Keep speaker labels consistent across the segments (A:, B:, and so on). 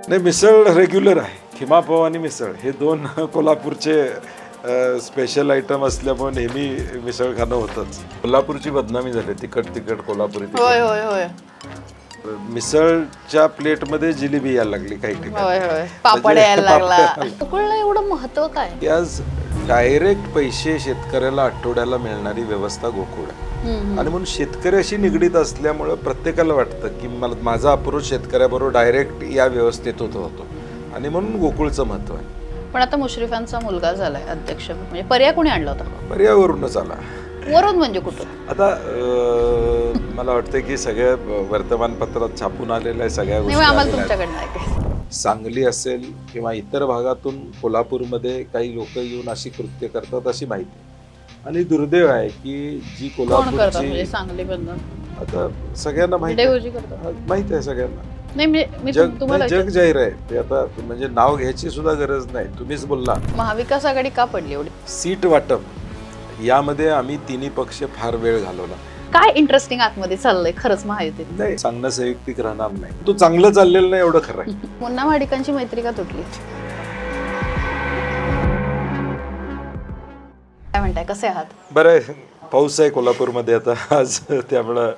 A: नाही, मिसळ रेग्युलर आहे. खिमा पाव आणि मिसळ हे दोन कोल्हापूरचे स्पेशल आयटम असल्यामुळे नेहमी मिसळ खाणं होतंच. कोल्हापूरची बदनामी झाली, तिखट तिखट कोल्हापुरी तिखट.
B: होय होय होय.
A: मिसळच्या प्लेटमध्ये जिलेबी यायला लागली काही ठिकाणी.
B: होय होय, पापड यायला लागला. गोकुळला एवढं महत्व काय?
A: की आज डायरेक्ट पैसे शेतकऱ्याला आठवड्याला मिळणारी व्यवस्था गोकुळ आहे. आणि म्हणून शेतकऱ्याशी निगडीत असल्यामुळं प्रत्येकाला वाटतं की मला माझा अप्रोच शेतकऱ्याबरोबर डायरेक्ट या व्यवस्थेत होतो आणि म्हणून गोकुळचं महत्व आहे.
B: पण आता मुश्रीफांचा मुलगा झालाय अध्यक्ष, म्हणजे पर्याय कोणी आणला होता?
A: पर्यावरूनच आला.
B: वरून म्हणजे कुठं?
A: आता मला वाटतं की सगळ्या वर्तमानपत्रात छापून आलेल्या सगळ्या गोष्टी, सांगली असेल किंवा इतर भागातून कोल्हापूरमध्ये काही लोक येऊन अशी कृत्य करतात अशी माहिती. आणि दुर्दैव आहे की जी कोल्हापूरची, आता सगळ्यांना माहिती आहे सगळ्यांना. जग जाहीर आहे ते. आता म्हणजे नाव घ्यायची सुद्धा गरज नाही. तुम्हीच बोलला
B: महाविकास आघाडी का पडली एवढी?
A: सीट वाटप यामध्ये आम्ही तिन्ही पक्ष फार वेळ घालवला.
B: काय इंटरेस्टिंग आतमध्ये चाललंय खरंच महायुतीत?
A: नाही, सांगणं संयुक्तिक राहणार नाही. तो चांगलं चाललेलं नाही एवढं खरं आहे.
B: मुन्ना भाडिकांची मैत्री का तुटली? काय म्हणताय, कसे आहात?
A: बरं आहे. पाऊस आहे कोल्हापूरमध्ये आता आज, त्यामुळं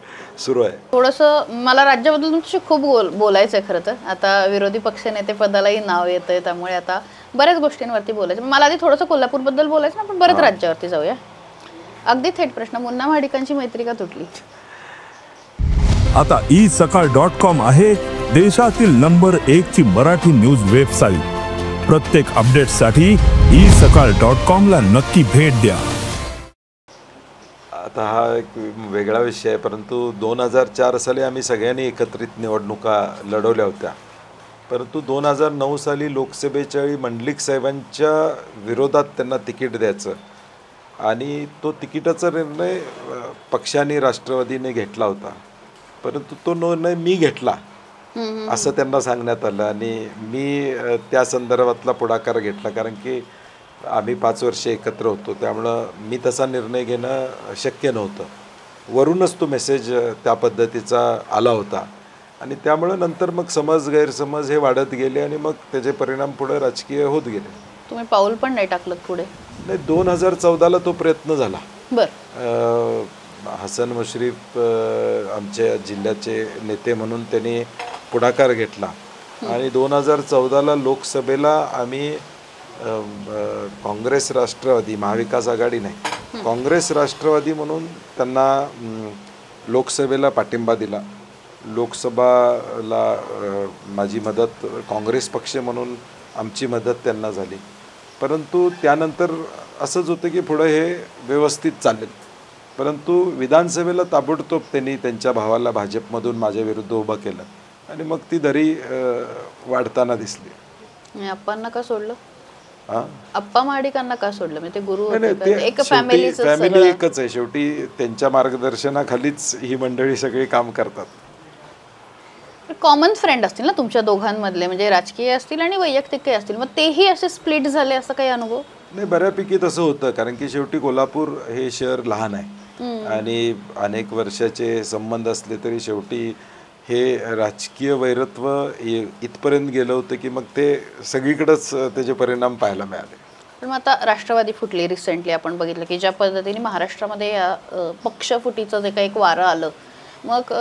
A: सुरू आहे.
B: थोडंसं मला राज्याबद्दल तुमच्याशी खूप बोलायचं आहे खरं तर. आता विरोधी पक्षनेते पदालाही नाव येतंय, त्यामुळे आता बऱ्याच गोष्टींवरती बोलायचं. मला आधी थोडंसं कोल्हापूरबद्दल बोलायचं ना, पण बरंच राज्यावरती जाऊया. अगदी थेट प्रश्न, मुन्ना भाडिकांची मैत्री का तुटली?
C: आता isakal.com आहे देशातील नंबर 1 ची मराठी न्यूज वेबसाईट. प्रत्येक अपडेटसाठी isakal.com ला नक्की भेट द्या.
A: आता हा एक वेगळा विषय आहे, परंतु 2004 साली आम्ही सगळ्यांनी एकत्रित निवडणुका लढवल्या होत्या. परंतु 2009 साली लोकसभेच्या वेळी मंडलिक साहेबांच्या विरोधात त्यांना तिकीट द्यायचं आणि तो तिकिटाचा निर्णय पक्षाने राष्ट्रवादीने घेतला होता. परंतु तो निर्णय मी घेतला असं त्यांना सांगण्यात आलं आणि मी त्या संदर्भातला पुढाकार घेतला, कारण की आम्ही 5 वर्षे एकत्र होतो. त्यामुळं मी तसा निर्णय घेणं शक्य नव्हतं. वरूनच तो मेसेज त्या पद्धतीचा आला होता आणि त्यामुळं नंतर मग समज गैरसमज हे वाढत गेले आणि मग त्याचे परिणाम पुढे राजकीय होत गेले.
B: तुम्ही पाऊल पण नाही टाकलं पुढे?
A: नाही, 2014ला तो प्रयत्न झाला.
B: बरं.
A: हसन मुश्रीफ आमच्या जिल्ह्याचे नेते म्हणून त्यांनी पुढाकार घेतला आणि 2014ला लोकसभेला आम्ही काँग्रेस राष्ट्रवादी, महाविकास आघाडी नाही, काँग्रेस राष्ट्रवादी म्हणून त्यांना लोकसभेला पाठिंबा दिला. लोकसभाला माझी मदत, काँग्रेस पक्ष म्हणून आमची मदत त्यांना झाली. परंतु त्यानंतर असंच होतं की पुढं हे व्यवस्थित चालेल. परंतु विधानसभेला ताबडतोब त्यांनी त्यांच्या भावाला भाजपमधून माझ्या विरुद्ध उभं केलं आणि मग ती दरी वाढताना दिसली.
B: अप्पांना का सोडलं? अप्पा महाडिकांना का सोडलं? म्हणजे ते गुरु
A: एक फॅमिली एकच आहे शेवटी. त्यांच्या मार्गदर्शनाखालीच ही मंडळी सगळी काम करतात.
B: कॉमन फ्रेंड असतील ना तुमच्या दोघांमधले, म्हणजे राजकीय असतील आणि वैयक्तिक असतील, मग तेही असे स्प्लिट झाले असं काही अनुभव?
A: नाही, बऱ्यापैकी तसं होतं, कारण की शेवटी कोल्हापूर हे शहर लहान आहे आणि अनेक वर्षाचे संबंध असले तरी शेवटी हे राजकीय वैरत्व इथपर्यंत गेलं होतं की मग ते सगळीकडेच त्याचे परिणाम पाहायला मिळाले.
B: पण मग आता राष्ट्रवादी फुटली रिसेंटली, आपण बघितलं की ज्या पद्धतीने महाराष्ट्रामध्ये या पक्षफुटीचं जे काही एक वारं आलं, मग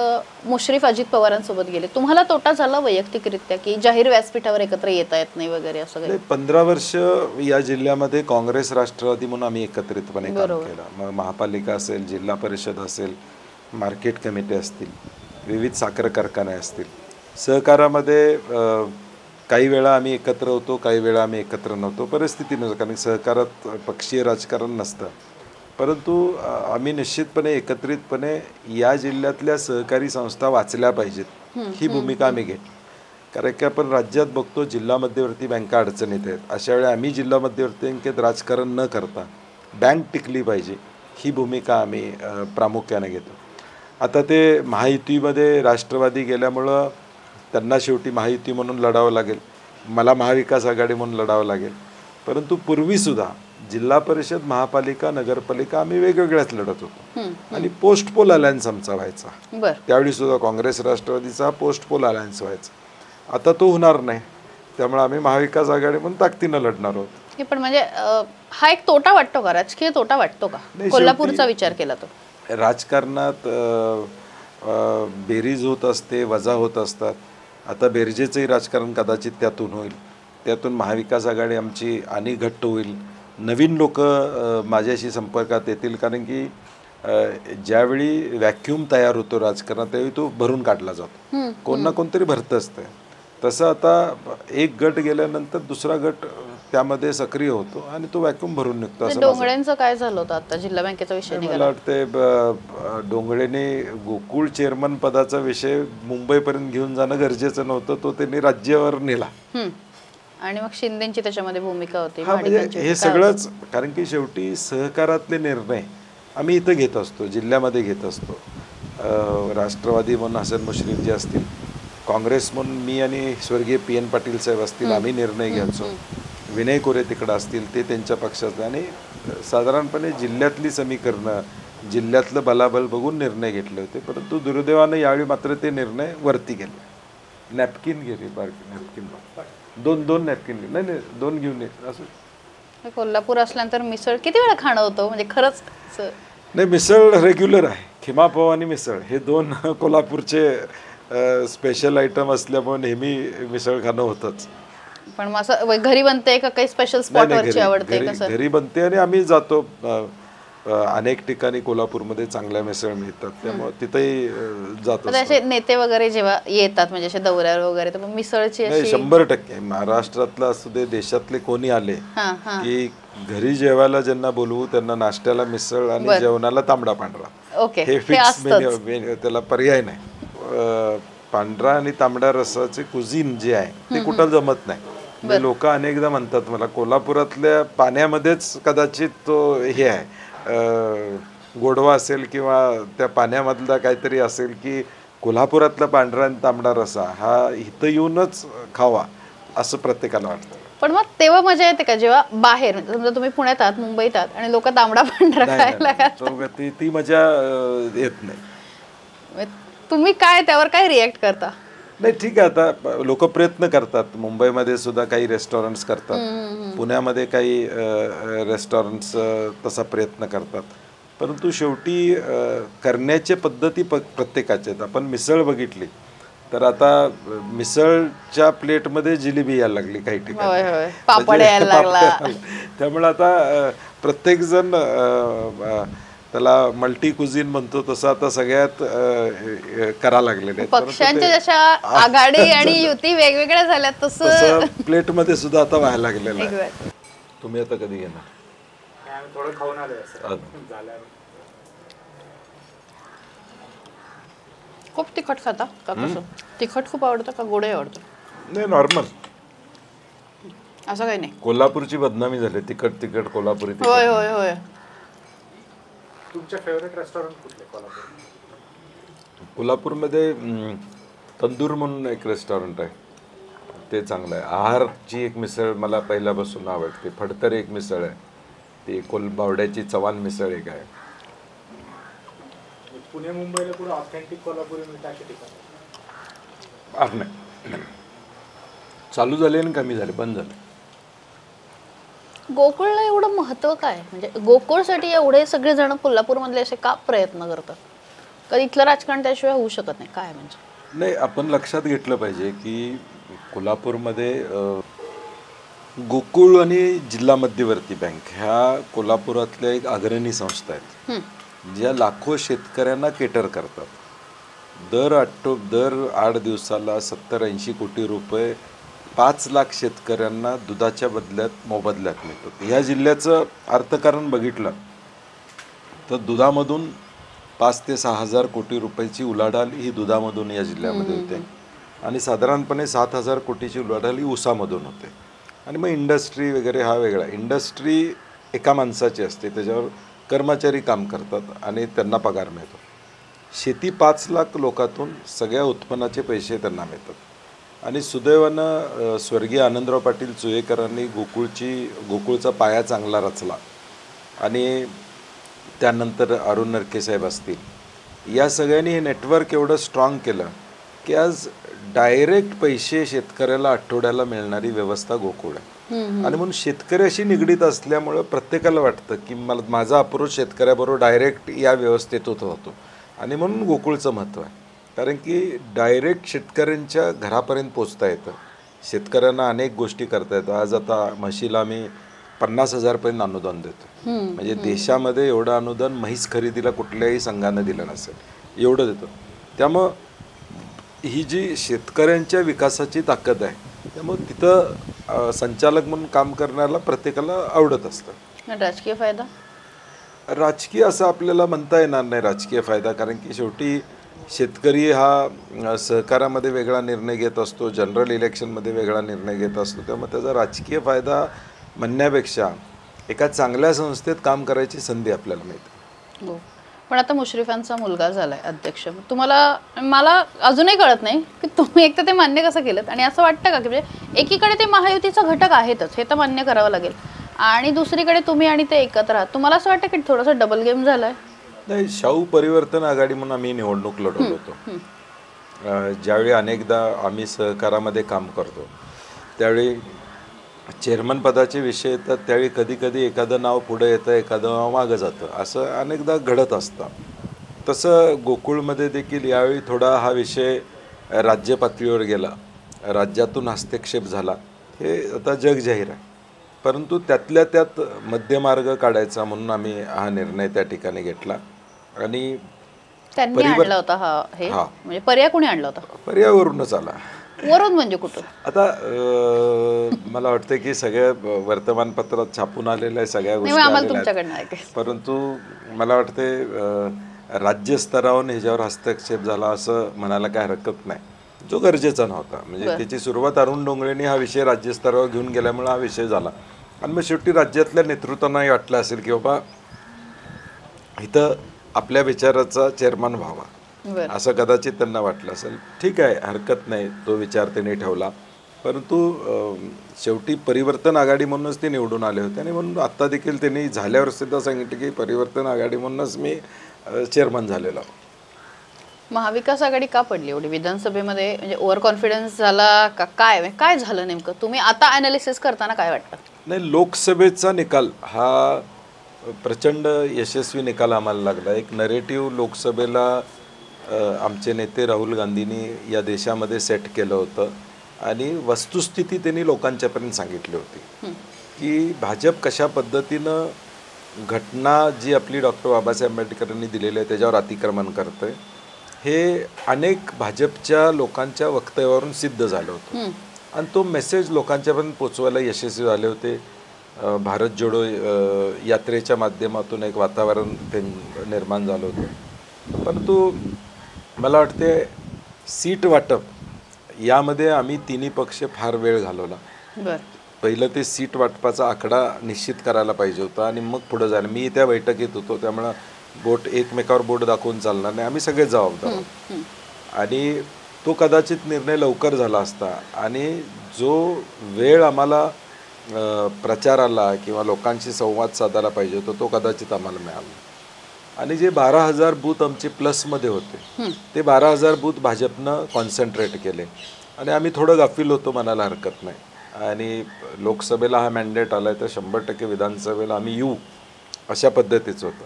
B: मुश्रीफ अजित पवारांसोबत गेले. तुम्हाला तोटा झाला वैयक्तिकरित्या की जाहीर व्यासपीठावर एकत्र येता येत नाही वगैरे असं काही?
A: 15 वर्ष या जिल्ह्यामध्ये काँग्रेस राष्ट्रवादी म्हणून आम्ही एकत्रितपणे काम केलं. मग महापालिका असेल, जिल्हा परिषद असेल, मार्केट कमिटी असतील, विविध साखर कारखाने असतील, सहकारामध्ये काही वेळा आम्ही एकत्र होतो, काही वेळा आम्ही एकत्र नव्हतो, परिस्थितीनुसार, कारण सहकारात पक्षीय राजकारण नसतं. परंतु आम्ही निश्चितपणे एकत्रितपणे या जिल्ह्यातल्या सहकारी संस्था वाचल्या पाहिजेत ही भूमिका आम्ही घेतली. कारण की आपण राज्यात बघतो जिल्हा मध्यवर्ती बँका अडचणीत आहेत. अशा वेळी आम्ही जिल्हा मध्यवर्ती बँकेत राजकारण न करता बँक टिकली पाहिजे ही भूमिका आम्ही प्रामुख्याने घेतो. आता ते महायुतीमध्ये राष्ट्रवादी गेल्यामुळं त्यांना शेवटी महायुती म्हणून लढावं लागेल, मला महाविकास आघाडी म्हणून लढावं लागेल. परंतु पूर्वीसुद्धा जिल्हा परिषद, महापालिका, नगरपालिका आम्ही वेगवेगळ्याच लढत होतो आणि पोस्ट पोल अलायन्स आमचा व्हायचा. त्यावेळी सुद्धा काँग्रेस राष्ट्रवादीचा पोस्ट पोल अलायन्स व्हायचा. आता तो होणार नाही. त्यामुळे आम्ही महाविकास आघाडी म्हणून ताकदीनं लढणार आहोत.
B: हे पण म्हणजे हा एक तोटा वाटतो का, राजकीय तोटा वाटतो का कोल्हापूरचा विचार केला तर?
A: राजकारणात बेरीज होत असते, वजा होत असतात. आता बेरजेचंही राजकारण कदाचित त्यातून होईल. त्यातून महाविकास आघाडी आमची आणि घट्ट होईल. नवीन लोक माझ्याशी संपर्कात येतील, कारण की ज्यावेळी व्हॅक्यूम तयार होतो राजकारणात त्यावेळी तो भरून काढला जातो. कोण ना कोणतरी भरतं असतं. तसं आता एक गट गेल्यानंतर दुसरा गट त्यामध्ये सक्रिय होतो आणि तो व्हॅक्यूम भरून निघतो. असं
B: डोंगळेंचं काय झालं होतं आता जिल्हा बँकेचा विषय
A: मला
B: निघाला?
A: वाटतं डोंगळेने गोकुळ चेअरमन पदाचा विषय मुंबईपर्यंत घेऊन जाणं गरजेचं नव्हतं, तो त्यांनी राज्यावर नेला.
B: आणि मग शिंदेची त्याच्यामध्ये भूमिका होती.
A: म्हणजे हे सगळंच, कारण की शेवटी सहकारातले निर्णय आम्ही इथं घेत असतो, जिल्ह्यामध्ये घेत असतो. राष्ट्रवादी म्हणून हसन मुश्रीफ जे असतील, काँग्रेस म्हणून मी आणि स्वर्गीय PN पाटील साहेब असतील, आम्ही निर्णय घ्यायचो. विनय कोरे तिकडं असतील, ते त्यांच्या पक्षाचे. आणि साधारणपणे जिल्ह्यातली समीकरणं, जिल्ह्यातलं बलाबल बघून निर्णय घेतले होते. परंतु दुर्दैवानं यावेळी मात्र ते निर्णय वरती गेले. नॅपकिन गेली, नॅपकिन दोन नॅपकिन गेले. नाही 2 घेऊन ये. असं
B: कोल्हापूर असल्यानंतर मिसळ किती वेळा खाणं होतं म्हणजे खरंच?
A: नाही, मिसळ रेग्युलर आहे. खिमापाव आणि मिसळ हे 2 कोल्हापूरचे स्पेशल आयटम असल्यामुळे नेहमी मिसळ खाणं होतंच.
B: पण मग असं घरी बनते का काही स्पेशल स्पॉटवरची आवडते?
A: घरी बनते आणि आम्ही जातो. अनेक ठिकाणी कोल्हापूरमध्ये चांगल्या मिसळ मिळतात, त्यामुळे तिथेही जातो.
B: असे नेते वगैरे जेव्हा येतात म्हणजे असे दौऱ्यावर वगैरे, तर मग मिसळची
A: 100% महाराष्ट्रातला असू दे, देशातले कोणी आले की घरी जेवायला ज्यांना बोलवू त्यांना नाश्त्याला मिसळ आणि जेवणाला तांबडा पांढरा. हे फिक्स मेन्यू, त्याला पर्याय नाही. पांढरा आणि तांबडा रसाचे कुझिन जे आहे ते कुठं जमत नाही. लोक अनेकदा म्हणतात मला, कोल्हापुरातल्या पाण्यामध्येच कदाचित तो हे आहे, गोडवा असेल किंवा त्या पाण्यामधला काहीतरी असेल, की कोल्हापुरातला पांढरा आणि तांबडा रसा हा इथं येऊनच खावा असं प्रत्येकाला वाटतं.
B: पण मग तेव्हा मजा येते का जेव्हा बाहेर, समजा तुम्ही पुण्यात आहात, मुंबईत आहात आणि लोक तांबडा पांढरा खायला?
A: ती मजा येत नाही.
B: तुम्ही काय त्यावर काय रिॲक्ट करता?
A: नाही ठीक आहे, आता लोक प्रयत्न करतात. मुंबईमध्ये सुद्धा काही रेस्टॉरंट्स करतात, पुण्यामध्ये काही रेस्टॉरंट्स तसा प्रयत्न करतात. परंतु शेवटी करण्याच्या पद्धती प्रत्येकाच्या आहेत. आपण मिसळ बघितली तर आता मिसळच्या प्लेटमध्ये जिलेबी यायला लागली काही ठिकाणी,
B: पापड यायला लागला.
A: त्यामुळे आता प्रत्येकजण त्याला मल्टी कुझिन म्हणतो तसं आता सगळ्यात करा लागलेले आहेत.
B: पक्षांच्या जशा आघाडी आणि युती वेगवेगळ्या झाल्या तसं
A: प्लेटमध्ये सुद्धा आता व्हायला लागलेलं आहे. तुम्ही आता कधी घेणार?
D: थोडं खाऊन आलोय.
B: खूप तिखट खाता का? कसं तिखट खूप आवडतं का गोडही आवडतं?
A: नाही, नॉर्मल,
B: असं काही नाही.
A: कोल्हापूरची बदनामी झाली तिखट कोल्हापुरी.
B: होय होय होय.
D: तुमचे फेवरेट रेस्टॉरंट कुठले
A: कोल्हापूरमध्ये? तंदूर म्हणून एक रेस्टॉरंट आहे, ते चांगलं आहे. आहारची एक मिसळ मला पहिल्यापासून आवडते. फडतर एक मिसळ आहे, ती बावड्याची चव्हाण मिसळ एक आहे.
D: पुणे मुंबईला कुठे ऑथेंटिक कोल्हापुरी मिळतं अशा ठिकाणी?
A: नाही, चालू झाले आणि कमी झाले, बंद झाले.
B: गोकुळला एवढं महत्व काय? म्हणजे गोकुळसाठी एवढे सगळे जण कोल्हापूरमधले असे का प्रयत्न करतात? का इथलं राजकारण त्याशिवाय होऊ शकत नाही काय? म्हणजे
A: नाही, आपण लक्षात घेतलं पाहिजे की कोल्हापूरमध्ये गोकुळ आणि जिल्हा मध्यवर्ती बँक ह्या कोल्हापुरातल्या एक अग्रणी संस्था आहेत, ज्या लाखो शेतकऱ्यांना केटर करतात. दर 8 दिवसाला 70-80 कोटी रुपये 5 लाख शेतकऱ्यांना दुधाच्या मोबदल्यात मिळतात. ह्या जिल्ह्याचं अर्थकारण बघितलं तर दुधामधून 5 ते 6 हजार कोटी रुपयाची उलाढाल ही दुधामधून या जिल्ह्यामध्ये होते आणि साधारणपणे 7,000 कोटीची उलाढाल ही ऊसामधून होते. आणि मग इंडस्ट्री वगैरे हा वेगळा. इंडस्ट्री एका माणसाची असते, त्याच्यावर कर्मचारी काम करतात आणि त्यांना पगार मिळतो. शेती 5 लाख लोकातून सगळ्या उत्पन्नाचे पैसे त्यांना मिळतात. आणि सुदैवानं स्वर्गीय आनंदराव पाटील चुयेकरांनी गोकुळचा पाया चांगला रचला आणि त्यानंतर अरुण नरके साहेब असतील, या सगळ्यांनी हे नेटवर्क एवढं स्ट्रॉंग केलं की आज डायरेक्ट पैसे शेतकऱ्याला आठवड्याला मिळणारी व्यवस्था गोकुळ आहे. आणि म्हणून शेतकऱ्याशी निगडीत असल्यामुळं प्रत्येकाला वाटतं की मला माझा अप्रोच शेतकऱ्याबरोबर डायरेक्ट या व्यवस्थेतून होतो. आणि म्हणून गोकुळचं महत्त्व आहे. कारण की डायरेक्ट शेतकऱ्यांच्या घरापर्यंत पोचता येतं. शेतकऱ्यांना अनेक गोष्टी करता येतात. आज आता म्हशीला आम्ही 50,000 पर्यंत अनुदान देतो. म्हणजे देशामध्ये एवढं अनुदान म्हैस खरेदीला कुठल्याही संघानं दिलं नसेल, एवढं देतो. त्यामुळं ही जी शेतकऱ्यांच्या विकासाची ताकद आहे, त्यामुळं तिथं संचालक म्हणून काम करण्याला प्रत्येकाला आवडत असतं.
B: राजकीय फायदा
A: राजकीय असं आपल्याला म्हणता येणार नाही राजकीय फायदा, कारण की शेवटी शेतकरी हा सहकारामध्ये वेगळा निर्णय घेत असतो, जनरल इलेक्शनमध्ये वेगळा निर्णय घेत असतो. त्यामुळे त्याचा राजकीय फायदा म्हणण्यापेक्षा एका चांगल्या संस्थेत काम करायची संधी आपल्याला मिळते.
B: हो, पण आता मुश्रीफांचा मुलगा झालाय अध्यक्ष. मला अजूनही कळत नाही की तुम्ही एक तर ते मान्य कसं केलं, आणि असं वाटतं का की म्हणजे एकीकडे ते महायुतीचा घटक आहेतच, हे तर मान्य करावं लागेल, आणि दुसरीकडे तुम्ही आणि ते एकत्र आहात. तुम्हाला असं वाटतं की थोडासा डबल गेम झालाय?
A: नाही, शाहू परिवर्तन आघाडी म्हणून आम्ही निवडणूक लढवत होतो. ज्यावेळी अनेकदा आम्ही सहकारामध्ये काम करतो त्यावेळी चेअरमन पदाचे विषय येतात, त्यावेळी कधी कधी एखादं नाव पुढे येतं, एखादं नाव मागं जातं, असं अनेकदा घडत असतं. तसं गोकुळमध्ये देखील यावेळी थोडा हा विषय राज्य पातळीवर गेला, राज्यातून हस्तक्षेप झाला, हे आता जग जाहीर आहे. परंतु त्यातल्या त्यात मध्यमार्ग काढायचा म्हणून आम्ही हा निर्णय त्या ठिकाणी घेतला. आणि
B: त्यांनी आणला होता म्हणजे पर्याय कोणी आणला होता?
A: पर्यावरूनच आला.
B: वरून म्हणजे कुठं?
A: आता मला वाटतं की सगळ्या वर्तमानपत्रात छापून आलेल्या आहे सगळ्या गोष्टी, परंतु मला वाटते राज्यस्तरावरून ह्याच्यावर हस्तक्षेप झाला असं म्हणायला काय हरकत नाही, जो गरजेचा नव्हता. म्हणजे त्याची सुरुवात अरुण डोंगरेंनी हा विषय राज्यस्तरावर घेऊन गेल्यामुळे हा विषय झाला. आणि मग शेवटी राज्यातल्या नेतृत्वांनाही वाटलं असेल की बाबा इथं आपल्या विचाराचा चेअरमन व्हावा, असं कदाचित त्यांना वाटलं असेल. ठीक आहे, हरकत नाही, तो विचार त्यांनी ठेवला. परंतु शेवटी परिवर्तन आघाडी म्हणूनच ते निवडून आले होते. आणि म्हणून आत्ता देखील त्यांनी झाल्यावर सुद्धा सांगितलं की परिवर्तन आघाडी म्हणूनच मी चेअरमन झालेलो.
B: महाविकास आघाडी का पडली एवढी विधानसभेमध्ये? म्हणजे ओव्हर कॉन्फिडन्स झाला का काय झालं नेमकं? तुम्ही आता ॲनालिसिस करताना काय वाटतं?
A: नाही, लोकसभेचा निकाल हा प्रचंड यशस्वी निकाल आम्हाला लागला. एक नरेटिव्ह लोकसभेला आमचे नेते राहुल गांधींनी या देशामध्ये सेट केलं होतं. आणि वस्तुस्थिती त्यांनी लोकांच्यापर्यंत सांगितली होती की भाजप कशा पद्धतीनं घटना जी आपली डॉक्टर बाबासाहेब आंबेडकरांनी दिलेली आहे त्याच्यावर अतिक्रमण करतं, हे अनेक भाजपच्या लोकांच्या वक्तव्यावरून सिद्ध झालं होतं. आणि तो मेसेज लोकांच्यापर्यंत पोचवायला यशस्वी झाले होते. भारत जोडो यात्रेच्या माध्यमातून एक वातावरण ते निर्माण झालं होतं. परंतु मला वाटते सीट वाटप यामध्ये आम्ही तिन्ही पक्ष फार वेळ घालवला. पहिलं ते सीट वाटपाचा आकडा निश्चित करायला पाहिजे होता आणि मग पुढं जायला. मी त्या बैठकीत होतो, त्यामुळं एकमेकावर बोट दाखवून चालणार नाही, आम्ही सगळे जबाबदार. आणि तो कदाचित निर्णय लवकर झाला असता आणि जो वेळ आम्हाला प्रचाराला किंवा लोकांशी संवाद साधायला पाहिजे होता तो कदाचित आम्हाला मिळाला. आणि जे 12,000 बूथ आमचे प्लसमध्ये होते ते 12,000 बूथ भाजपनं कॉन्सन्ट्रेट केले. आणि आम्ही थोडं गाफील होतो म्हणायला हरकत नाही. आणि लोकसभेला हा मॅन्डेट आला आहे तर 100% विधानसभेला आम्ही येऊ अशा पद्धतीचं होतं.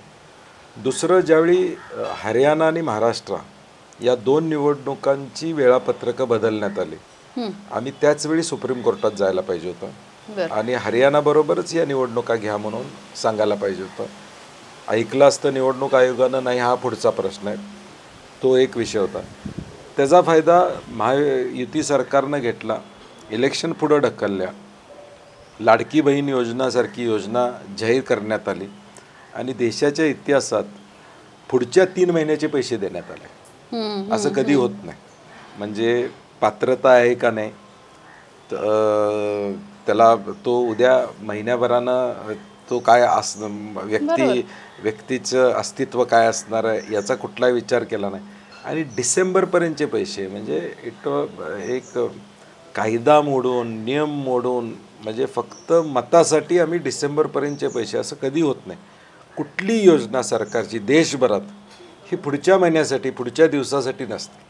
A: दुसरं, ज्यावेळी हरियाणा आणि महाराष्ट्र या 2 निवडणुकांची वेळापत्रकं बदलण्यात आली, आम्ही त्याचवेळी सुप्रीम कोर्टात जायला पाहिजे होतं आणि हरियाणाबरोबरच या निवडणुका घ्या म्हणून सांगायला पाहिजे होतं. ऐकलं असतं निवडणूक आयोगानं, नाही हा पुढचा प्रश्न आहे, तो एक विषय होता. त्याचा फायदा महायुती सरकारनं घेतला, इलेक्शन पुढं ढकलल्या, लाडकी बहीण योजनासारखी योजना जाहीर करण्यात आली आणि देशाच्या इतिहासात पुढच्या 3 महिन्याचे पैसे देण्यात आले. असं कधी होत नाही. म्हणजे पात्रता आहे का नाही, त्याला तो उद्या महिन्याभरानं तो काय व्यक्तीचं अस्तित्व काय असणार आहे याचा कुठलाही विचार केला नाही. आणि डिसेंबरपर्यंतचे पैसे म्हणजे एक कायदा मोडून नियम मोडून म्हणजे फक्त मतासाठी आम्ही डिसेंबरपर्यंतचे पैसे, असं कधी होत नाही. कुठली योजना सरकारची देशभरात ही पुढच्या महिन्यासाठी पुढच्या दिवसासाठी नसते,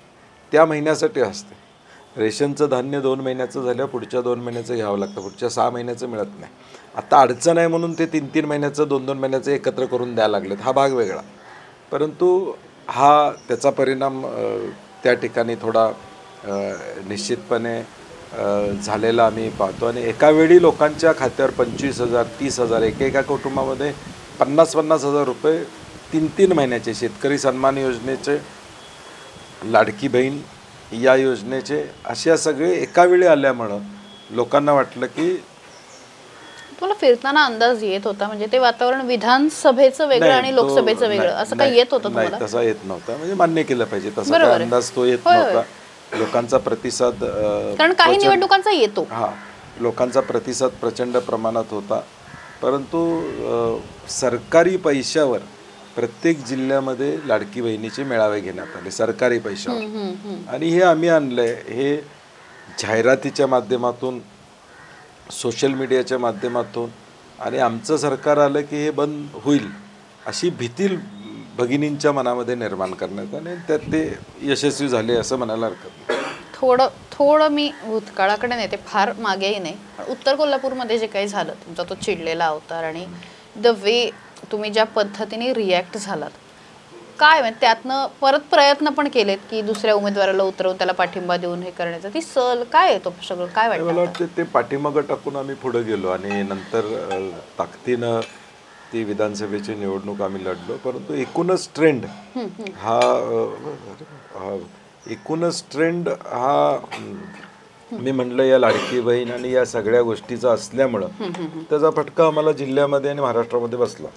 A: त्या महिन्यासाठी असते. रेशनचं धान्य 2 महिन्याचं झाल्यावर पुढच्या 2 महिन्याचं घ्यावं लागतं, पुढच्या 6 महिन्याचं मिळत नाही. आता अडचण आहे म्हणून ते 3-3 महिन्याचं 2-2 महिन्याचं एकत्र करून द्यायला लागलेत, हा भाग वेगळा. परंतु हा त्याचा परिणाम त्या ठिकाणी थोडा निश्चितपणे झालेला आम्ही पाहतो. आणि एकावेळी लोकांच्या खात्यावर 25,000 30,000 एकेका कुटुंबामध्ये 50,000 रुपये 3-3 महिन्याचे, शेतकरी सन्मान योजनेचे, लाडकी बहीण या योजनेचे, अशा सगळे एकावेळी आल्यामुळं लोकांना वाटलं की
B: तुम्हाला फिरताना अंदाज येत होता म्हणजे ते वातावरण विधानसभेचं वेगळं आणि लोकसभेचं वेगळं असं काही येत होतं तुम्हाला?
A: नाही, तसा येत नव्हता. म्हणजे मान्य केलं पाहिजे, तसा काही अंदाज तो येत नव्हता. लोकांचा प्रतिसाद,
B: कारण काही निवडणुकांचा येतो,
A: लोकांचा प्रतिसाद प्रचंड प्रमाणात होता. परंतु सरकारी पैशावर प्रत्येक जिल्ह्यामध्ये लाडकी बहिणीचे मेळावे घेण्यात आले सरकारी पैशावर. आणि हे आम्ही आणलंय, हे जाहिरातीच्या माध्यमातून, सोशल मीडियाच्या माध्यमातून. आणि आमचं सरकार आलं की हे बंद होईल अशी भीती भगिनींच्या मनामध्ये निर्माण करण्यात, आणि त्यात ते यशस्वी झाले असं म्हणायला हरकत नाही.
B: थोडं मी भूतकाळाकडे नेते, फार मागेही नाही. उत्तर कोल्हापूरमध्ये जे काही झालं, तुमचा तो चिडलेला अवतार आणि द वे तुम्ही ज्या पद्धतीने रिॲक्ट झालात, काय म्हणजे त्यातनं परत प्रयत्न पण केलेत की दुसऱ्या उमेदवाराला उतरवून त्याला पाठिंबा देऊन हे करण्याचा, ती सल काय येतो सगळं, काय वाटतं?
A: मला वाटतं ते पाठीमागं टाकून आम्ही पुढे गेलो आणि नंतर ताकदीनं ती विधानसभेची निवडणूक आम्ही लढलो. परंतु एकूणच ट्रेंड हा मी म्हणलं या लाडकी बहीण आणि या सगळ्या गोष्टीचा असल्यामुळं त्याचा फटका आम्हाला जिल्ह्यामध्ये आणि महाराष्ट्रामध्ये बसला.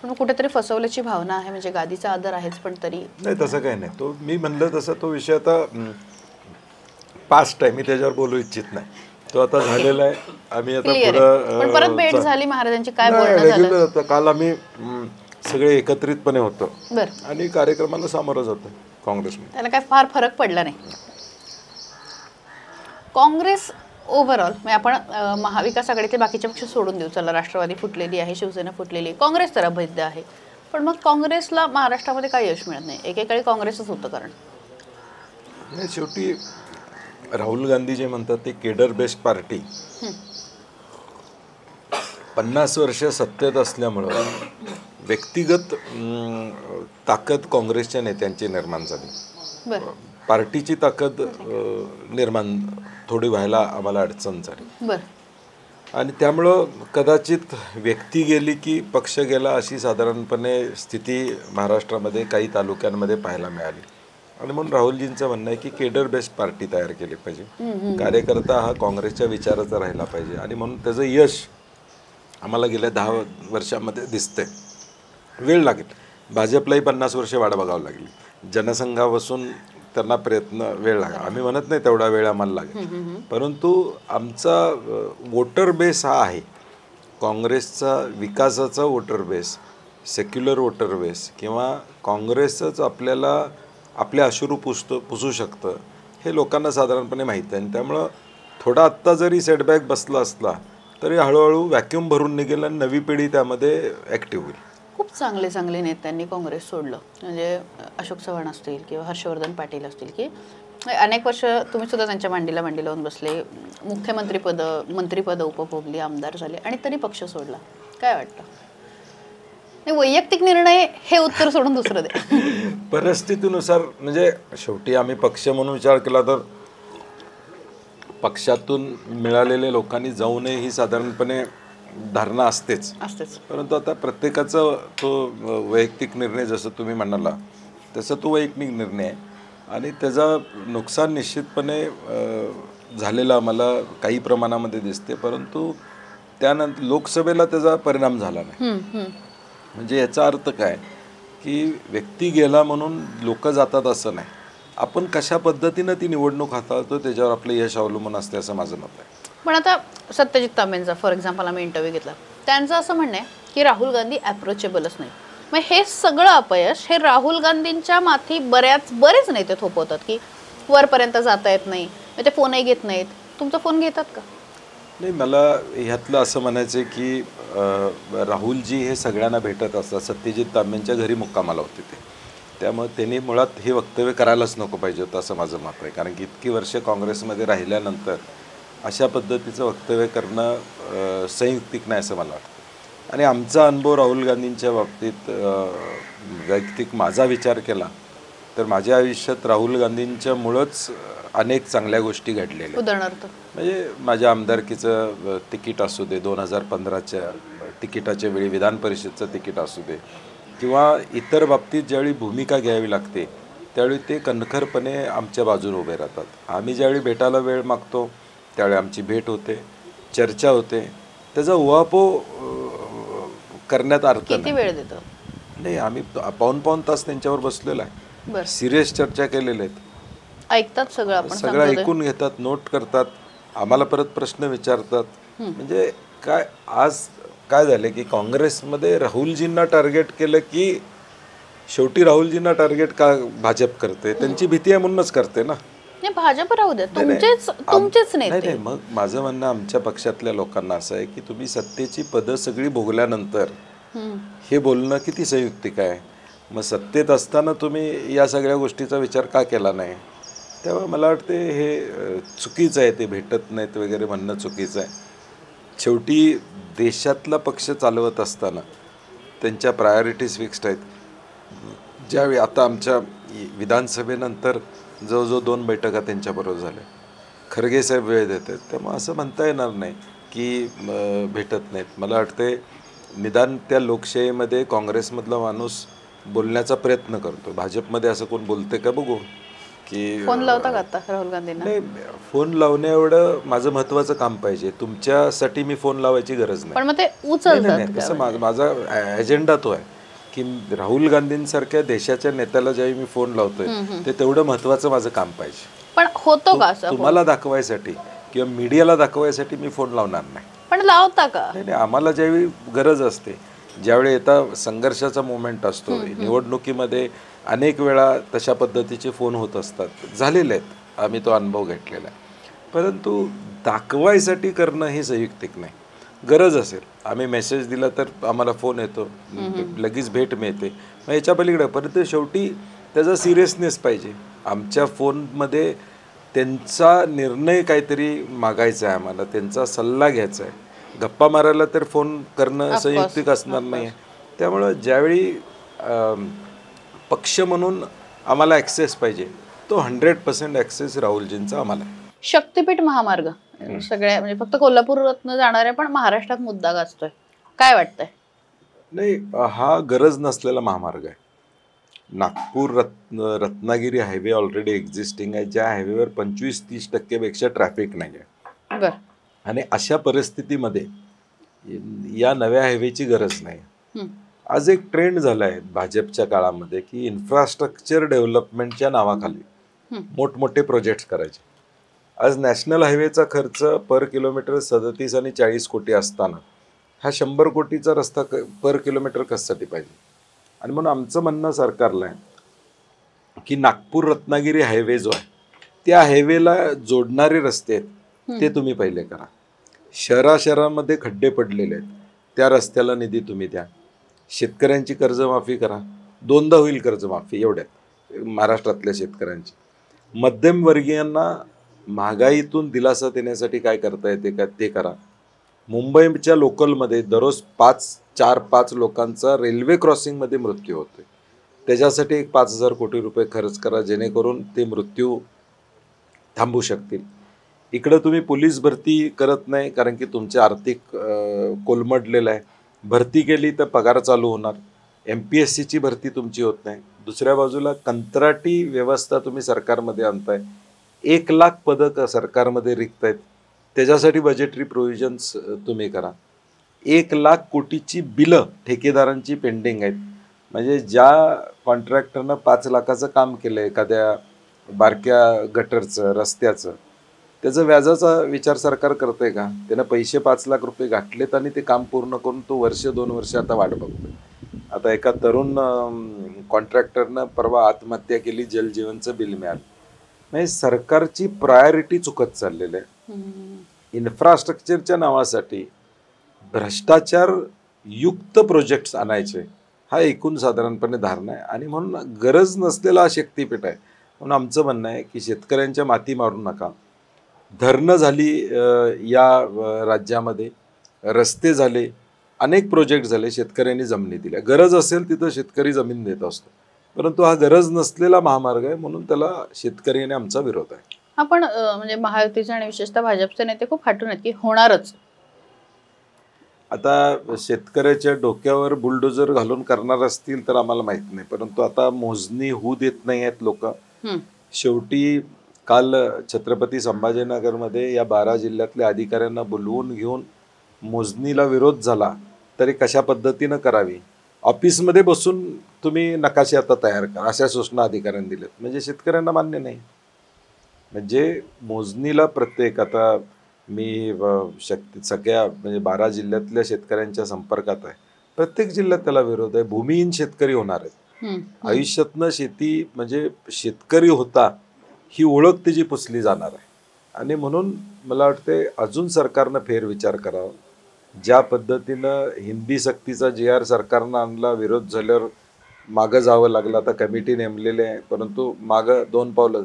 B: पण कुठेतरी फसवल्याची भावना आहे, म्हणजे गादीचा आदर आहेच पण तरी
A: नाही, तसं काही नाही. तो मी म्हणलं तसं तो विषय आता पास्ट आहे, मी त्याच्यावर बोलू इच्छित नाही. तो आता झालेला आहे. आम्ही आता
B: पण परत भेट झाली महाराजांची, काय बोलणं झालं?
A: काल आम्ही सगळे एकत्रितपणे होतो
B: बरं,
A: आणि कार्यक्रमाला सामोरं जातो काँग्रेसमध्ये.
B: त्याला काय फार फरक पडला नाही. काँग्रेस ओव्हरऑल म्हणजे आपण महाविकास आघाडीतले बाकीच्या पक्ष सोडून देऊ, चला राष्ट्रवादी फुटलेली आहे, शिवसेना फुटलेली आहे, काँग्रेस तर अभेद्य आहे. पण मग काँग्रेसला महाराष्ट्रामध्ये काय यश मिळत नाही? एकेकाळी काँग्रेसच होतं. कारण
A: नाही, शेवटी राहुल गांधी जे म्हणतात ते केडर बेस्ड पार्टी 50 वर्ष सत्तेत असल्यामुळं व्यक्तिगत ताकद काँग्रेसच्या नेत्यांची निर्माण झाली. पार्टीची ताकद निर्माण थोडी व्हायला आम्हाला अडचण झाली. आणि त्यामुळं कदाचित व्यक्ती गेली की पक्ष गेला अशी साधारणपणे स्थिती महाराष्ट्रामध्ये काही तालुक्यांमध्ये पाहायला मिळाली. आणि म्हणून राहुलजींचं म्हणणं आहे की केडर बेस्ड पार्टी तयार केली पाहिजे, कार्यकर्ता हा काँग्रेसच्या विचाराचा राहिला पाहिजे. आणि म्हणून त्याचं यश आम्हाला गेल्या 10 वर्षामध्ये दिसतंय. वेळ लागेल, भाजपलाही 50 वर्षे वाट बघावं लागली, जनसंघापासून त्यांना प्रयत्न वेळ लागला. आम्ही म्हणत नाही तेवढा वेळ आम्हाला लागेल, परंतु आमचा वोटर बेस हा आहे काँग्रेसचा, विकासाचा voter base, secular voter base, किंवा काँग्रेसच आपल्याला आपले अश्रू पुसू शकतं हे लोकांना साधारणपणे माहीत आहे. आणि त्यामुळं थोडा आत्ता जरी सेटबॅक बसला असला तरी हळूहळू व्हॅक्यूम भरून निघेल आणि नवी पिढी त्यामध्ये ॲक्टिव्ह होईल.
B: खूप चांगले चांगले नेत्यांनी काँग्रेस सोडलं, म्हणजे अशोक चव्हाण असतील किंवा हर्षवर्धन पाटील असतील, की अनेक वर्ष तुम्ही सुद्धा त्यांच्या मांडीला लावून बसले, मंत्रिपद उपभोगली, आमदार झाले, आणि तरी पक्ष सोडला. काय वाटतं? वैयक्तिक निर्णय हे उत्तर सोडून दुसरं दे.
A: परिस्थितीनुसार, म्हणजे शेवटी आम्ही पक्ष म्हणून विचार केला तर पक्षातून मिळालेल्या लोकांनी जाऊ नये ही साधारणपणे धारणा असतेच. परंतु आता प्रत्येकाचा तो वैयक्तिक निर्णय, जसं तुम्ही म्हणाला तसं तो वैयक्तिक निर्णय आहे आणि त्याचा नुकसान निश्चितपणे झालेला आम्हाला काही प्रमाणामध्ये दिसते. परंतु त्यानंतर लोकसभेला त्याचा परिणाम झाला नाही. म्हणजे याचा अर्थ काय की व्यक्ती गेला म्हणून लोक जातात असं नाही. आपण कशा पद्धतीनं ती निवडणूक हाताळतो त्याच्यावर आपलं यश अवलंबून असते असं माझं मत आहे.
B: पण आता सत्यजित तांबेंचा फॉर एक्झाम्पल आम्ही इंटरव्ह्यू घेतला, त्यांचं असं म्हणणं आहे की राहुल गांधी अप्रोचेबलच नाही. मग हे सगळं अपयश हे राहुल गांधींच्या माथी बरेच नेते थोपवतात की वरपर्यंत जाता येत नाही, ते फोनही घेत नाहीत. तुमचा फोन घेतात का?
A: नाही, मला ह्यातलं असं म्हणायचं आहे की राहुलजी हे सगळ्यांना भेटत असतात. सत्यजित तांबेंच्या घरी मुक्कामाला होते, त्यामुळे त्यांनी मुळात हे वक्तव्य करायलाच नको पाहिजे होतं असं माझं मत आहे. कारण की इतकी वर्ष काँग्रेसमध्ये राहिल्यानंतर अशा पद्धतीचं वक्तव्य करणं संयुक्तिक नाही असं मला वाटतं. आणि आमचा अनुभव राहुल गांधींच्या बाबतीत वैयक्तिक माझा विचार केला तर माझ्या आयुष्यात राहुल गांधींच्यामुळंच अनेक चांगल्या गोष्टी घडलेल्या.
B: उदाहरणार्थ
A: म्हणजे माझ्या आमदारकीचं तिकीट असू दे, 2015च्या तिकिटाच्या वेळी विधान परिषदचं तिकीट असू दे, किंवा इतर बाबतीत ज्यावेळी भूमिका घ्यावी लागते त्यावेळी ते कणखरपणे आमच्या बाजूने उभे राहतात. आम्ही ज्यावेळी भेटायला वेळ मागतो त्यावेळी आमची भेट होते, चर्चा होते, त्याचा उहापोह करण्यात अर्थ
B: किती वेळ देतो?
A: नाही. आम्ही पाऊण तास त्यांच्यावर बसलेलो आहे,
B: बरं,
A: सिरियस चर्चा केलेल्या आहेत.
B: ऐकतात सगळं, आपण
A: सगळं ऐकून घेतात, नोट करतात, आम्हाला परत प्रश्न विचारतात. म्हणजे काय आज काय झालं की काँग्रेसमध्ये राहुलजींना टार्गेट केलं की शेवटी राहुलजींना टार्गेट का भाजप करते? त्यांची भीती आहे म्हणूनच करते ना.
B: नाही, भाजप राहू द्या, तुमचेच
A: नाही
B: नेते.
A: नाही, मग माझं म्हणणं आमच्या पक्षातल्या लोकांना असं आहे की तुम्ही सत्तेची पदं सगळी भोगल्यानंतर हे बोलणं किती संयुक्तिक आहे? मग सत्तेत असताना तुम्ही या सगळ्या गोष्टीचा विचार का केला नाही? तेव्हा मला वाटते हे चुकीचं आहे, ते भेटत नाहीत वगैरे म्हणणं चुकीचं आहे. शेवटी देशातला पक्ष चालवत असताना त्यांच्या प्रायोरिटीज फिक्स्ड आहेत. ज्यावेळी आता आमच्या विधानसभेनंतर जवळजवळ 2 बैठका त्यांच्याबरोबर झाल्या. खरगे साहेब वेळ देत आहेत, त्यामुळे असं म्हणता येणार नाही की भेटत नाहीत. मला वाटते निदान त्या लोकशाहीमध्ये काँग्रेसमधला माणूस बोलण्याचा प्रयत्न करतो. भाजपमध्ये असं कोण बोलते का बघू की
B: फोन लावता का आता राहुल गांधींना?
A: नाही, फोन लावण्या एवढं माझं महत्त्वाचं काम पाहिजे. तुमच्यासाठी मी फोन लावायची गरज नाही.
B: पण मग ते
A: नाही,
B: उचलतात
A: तसं माझा अजेंडा तो आहे की राहुल गांधींसारख्या देशाच्या नेत्याला ज्यावेळी मी फोन लावतोय ते तेवढं महत्त्वाचं माझं काम पाहिजे.
B: पण होतो का असं?
A: तुम्हाला दाखवायसाठी किंवा मीडियाला दाखवायसाठी मी फोन लावणार नाही.
B: पण लावता का?
A: नाही, आम्हाला ज्यावेळी गरज असते, ज्यावेळी आता संघर्षाचा मोमेंट असतो, निवडणुकीमध्ये अनेक वेळा तशा पद्धतीचे फोन होत असतात, झालेले आहेत, आम्ही तो अनुभव घेतलेला आहे. परंतु दाखवायसाठी करणं हे संयुक्तिक नाही. गरज असेल आम्ही मेसेज दिला तर आम्हाला फोन येतो, लगेच भेट मिळते, मग याच्या पलीकडे. परंतु शेवटी त्याचा सिरियसनेस पाहिजे. आमच्या फोनमध्ये त्यांचा निर्णय काहीतरी मागायचा आहे, आम्हाला त्यांचा सल्ला घ्यायचा आहे. गप्पा मारायला तर फोन करणं संयुक्तिक असणार नाही आहे. त्यामुळं ज्यावेळी पक्ष म्हणून आम्हाला ॲक्सेस पाहिजे तो 100% ॲक्सेस राहुलजींचा आम्हाला.
B: शक्तीपीठ महामार्ग सगळ्या म्हणजे फक्त कोल्हापूररत्न जाणाऱ्या पण महाराष्ट्रात मुद्दा गाजतोय, काय वाटतंय?
A: नाही, हा गरज नसलेला महामार्ग आहे. Nagpur Ratnagiri highway already existing आहे, ज्या हायवेवर 25-30% पेक्षा ट्रॅफिक नाही आहे.
B: बरं.
A: आणि अशा परिस्थितीमध्ये या नव्या हायवेची गरज नाही. आज एक ट्रेंड झाला आहे भाजपच्या काळामध्ये की इन्फ्रास्ट्रक्चर डेव्हलपमेंटच्या नावाखाली मोठमोठे प्रोजेक्ट्स करायचे. आज नॅशनल हायवेचा खर्च पर किलोमीटर 37 आणि 40 कोटी असताना हा 100 कोटीचा रस्ता पर किलोमीटर कशासाठी पाहिजे? आणि म्हणून आमचं म्हणणं सरकारला आहे की नागपूर रत्नागिरी हायवे जो आहे त्या हायवेला जोडणारे रस्ते आहेत ते तुम्ही पहिले करा. शहरामध्ये खड्डे पडलेले आहेत, त्या रस्त्याला निधी तुम्ही द्या. शेतकऱ्यांची कर्जमाफी करा, 2दा होईल कर्जमाफी एवढ्यात महाराष्ट्रातल्या शेतकऱ्यांची. मध्यमवर्गीयांना महागाईतून दिलासा देण्यासाठी काय करता येते का ते करा. मुंबईच्या लोकलमध्ये दररोज 4-5 लोकांचा रेल्वे क्रॉसिंगमध्ये मृत्यू होतोय. त्याच्यासाठी एक 5,000 कोटी रुपये खर्च करा जेणेकरून ते मृत्यू थांबू शकतील. इकडं तुम्ही पोलीस भरती करत नाही कारण की तुमचे आर्थिक कोलमडलेलं आहे. भरती केली तर पगार चालू होणार, MPSCची भरती तुमची होत नाही. दुसऱ्या बाजूला कंत्राटी व्यवस्था तुम्ही सरकारमध्ये आणताय, 1 लाख पदं सरकारमध्ये रिक्त आहेत, त्याच्यासाठी बजेटरी प्रोव्हिजन्स तुम्ही करा. 1 लाख कोटीची बिलं ठेकेदारांची पेंडिंग आहेत. म्हणजे ज्या कॉन्ट्रॅक्टरनं 5 लाखाचं काम केलं आहे एखाद्या बारक्या गटरचं रस्त्याचं, त्याचं व्याजाचा विचार सरकार करतंय का? त्यानं पैसे 5 लाख रुपये घातलेत आणि ते काम पूर्ण करून तो 1-2 वर्ष आता वाट बघतोय. आता एका तरुण कॉन्ट्रॅक्टरनं परवा आत्महत्या केली, जलजीवनचं बिल मिळालं. म्हणजे सरकारची प्रायोरिटी चुकत चाललेलं आहे. इन्फ्रास्ट्रक्चरच्या नावासाठी भ्रष्टाचार युक्त प्रोजेक्ट्स आणायचे हा एकूण साधारणपणे धारणा आहे. आणि म्हणून गरज नसलेला हा शक्तीपीठ आहे. म्हणून आमचं म्हणणं आहे की शेतकऱ्यांच्या माती मारू नका. धरणं झाली या राज्यामध्ये, रस्ते झाले, अनेक प्रोजेक्ट झाले, शेतकऱ्यांनी जमिनी दिल्या. गरज असेल तिथं शेतकरी जमीन देत असतो, परंतु हा गरज नसलेला महामार्ग आहे, म्हणून त्याला शेतकऱ्याने आमचा विरोध आहे.
B: आपण म्हणजे महायुतीचे आणि विशेषतः भाजपचे नेते खूप हटून आहेत की होणारच.
A: आता शेतकऱ्याच्या डोक्यावर बुलडोजर घालून करणार असतील तर आम्हाला माहित नाही, परंतु आता मोजणी होऊ देत नाही आहेत लोक. शेवटी काल छत्रपती संभाजीनगरमध्ये या 12 जिल्ह्यातल्या अधिकाऱ्यांना बोलवून घेऊन मोजणीला विरोध झाला, तरी कशा पद्धतीनं करावी, ऑफिसमध्ये बसून तुम्ही नकाशे आता तयार करा अशा सूचना अधिकाऱ्यांनी दिल्यात. म्हणजे शेतकऱ्यांना मान्य नाही. म्हणजे मोजणीला प्रत्येक, आता मी सगळ्या म्हणजे 12 जिल्ह्यातल्या शेतकऱ्यांच्या संपर्कात आहे, प्रत्येक जिल्ह्यात त्याला विरोध आहे. भूमिहीन शेतकरी होणार आहेत. आयुष्यातनं शेती म्हणजे शेतकरी होता ही ओळख त्याची पुसली जाणार आहे. आणि म्हणून मला वाटते अजून सरकारनं फेरविचार करावा. ज्या पद्धतीनं हिंदी सक्तीचा JR सरकारनं आणला, विरोध झाल्यावर मागं जावं लागलं, आता कमिटी नेमलेली आहे, परंतु मागं 2 पावलं,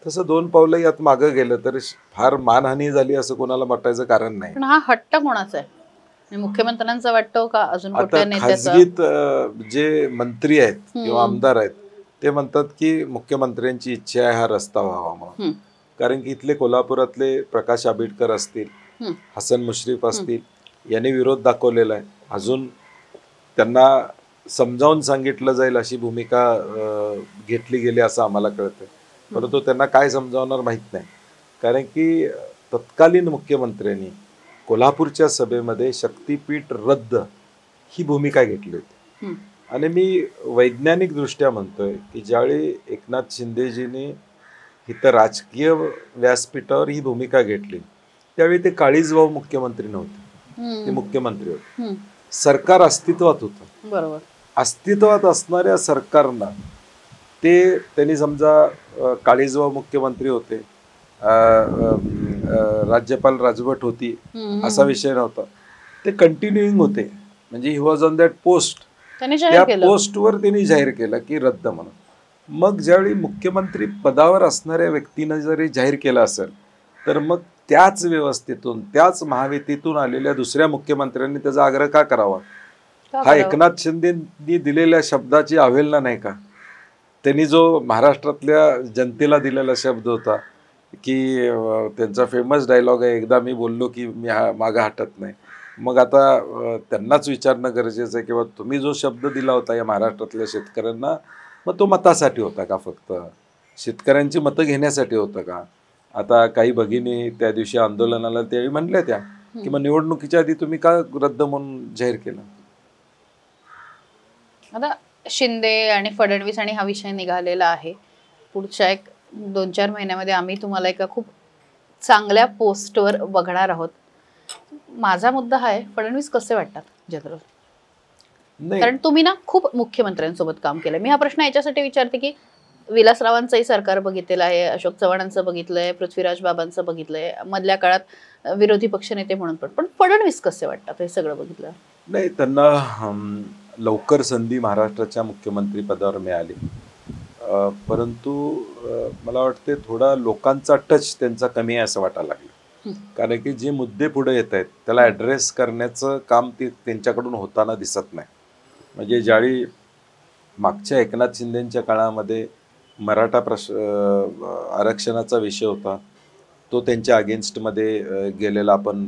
A: तसं 2 पावलं यात मागं गेलं तर फार मानहानी झाली असं कोणाला म्हटायचं कारण नाही.
B: पण हा हट्ट कोणाचा आहे? मुख्यमंत्र्यांचा वाटतो का अजून
A: आता
B: कुठल्या नेत्याचा?
A: खासगीत जे मंत्री आहेत किंवा आमदार आहेत ते म्हणतात की मुख्यमंत्र्यांची इच्छा आहे हा रस्ता व्हावा म्हणून. कारण की इथले कोल्हापुरातले प्रकाश आंबेडकर असतील, हसन मुश्रीफ असतील, यांनी विरोध दाखवलेला आहे. अजून त्यांना समजावून सांगितलं जाईल अशी भूमिका घेतली गेली असं आम्हाला कळतं, परंतु त्यांना काय समजावणार माहीत नाही. कारण की तत्कालीन मुख्यमंत्र्यांनी कोल्हापूरच्या सभेमध्ये शक्तीपीठ रद्द ही भूमिका घेतली होती. आणि मी वैज्ञानिक दृष्ट्या म्हणतोय की ज्यावेळी एकनाथ शिंदेजींनी इथं राजकीय व्यासपीठावर ही भूमिका घेतली त्यावेळी ते काळीजभाऊ मुख्यमंत्री नव्हते, ते मुख्यमंत्री होते. सरकार अस्तित्वात होतं.
B: बरोबर.
A: अस्तित्वात असणाऱ्या सरकारनं त्यांनी समजा काळीजभाऊ मुख्यमंत्री होते, राज्यपाल राजवट होती असा विषय नव्हता, ते कंटिन्युईंग होते. म्हणजे he was on that post. त्या पोस्टवर त्यांनी जाहीर केलं की रद्द म्हणून. मग ज्यावेळी मुख्यमंत्री पदावर असणाऱ्या व्यक्तीनं जरी जाहीर केलं असेल तर मग त्याच व्यवस्थेतून, त्याच महायुतीतून आलेल्या दुसऱ्या मुख्यमंत्र्यांनी त्याचा आग्रह का करावा? हा एकनाथ शिंदेंनी दिलेल्या शब्दाची अवहेलना नाही का? त्यांनी जो महाराष्ट्रातल्या जनतेला दिलेला शब्द होता की त्यांचा फेमस डायलॉग आहे, एकदा मी बोललो की मी मागं हटत नाही. मग आता त्यांनाच विचारणं गरजेचं आहे किंवा तुम्ही जो शब्द दिला होता या महाराष्ट्रातल्या शेतकऱ्यांना, मग तो मतासाठी होता का? फक्त शेतकऱ्यांची मतं घेण्यासाठी होतं का? आता काही भगिनी त्या दिवशी आंदोलनाला त्यावेळी म्हणल्या त्या की मग निवडणुकीच्या आधी तुम्ही का रद्द म्हणून जाहीर केलं?
B: आता शिंदे आणि फडणवीस आणि हा विषय निघालेला आहे. पुढच्या 1-2-4 महिन्यामध्ये आम्ही तुम्हाला एका खूप चांगल्या पोस्टवर बघणार आहोत. माझा मुद्दा हा आहे, फडणवीस कसे वाटतात जनरल? कारण तुम्ही ना खूप मुख्यमंत्र्यांसोबत काम केलं. मी हा प्रश्न याच्यासाठी विचारते की विलासरावांचंही सरकार बघितलेलं आहे, अशोक चव्हाणांचं बघितलंय, पृथ्वीराज बाबांचं बघितलंय, मधल्या काळात विरोधी पक्षनेते म्हणून पण फडणवीस कसे वाटतात हे सगळं बघितलं?
A: नाही, त्यांना लवकर संधी महाराष्ट्राच्या मुख्यमंत्री पदावर मिळाली, परंतु मला वाटते थोडा लोकांचा टच त्यांचा कमी आहे असं वाटायला लागलं. कारण की जे मुद्दे पुढे येत आहेत त्याला ॲड्रेस करण्याचं काम त्यांच्याकडून होताना दिसत नाही. म्हणजे ज्यावेळी मागच्या एकनाथ शिंदेंच्या काळामध्ये मराठा आरक्षणाचा विषय होता तो त्यांच्या अगेन्स्टमध्ये गेलेला आपण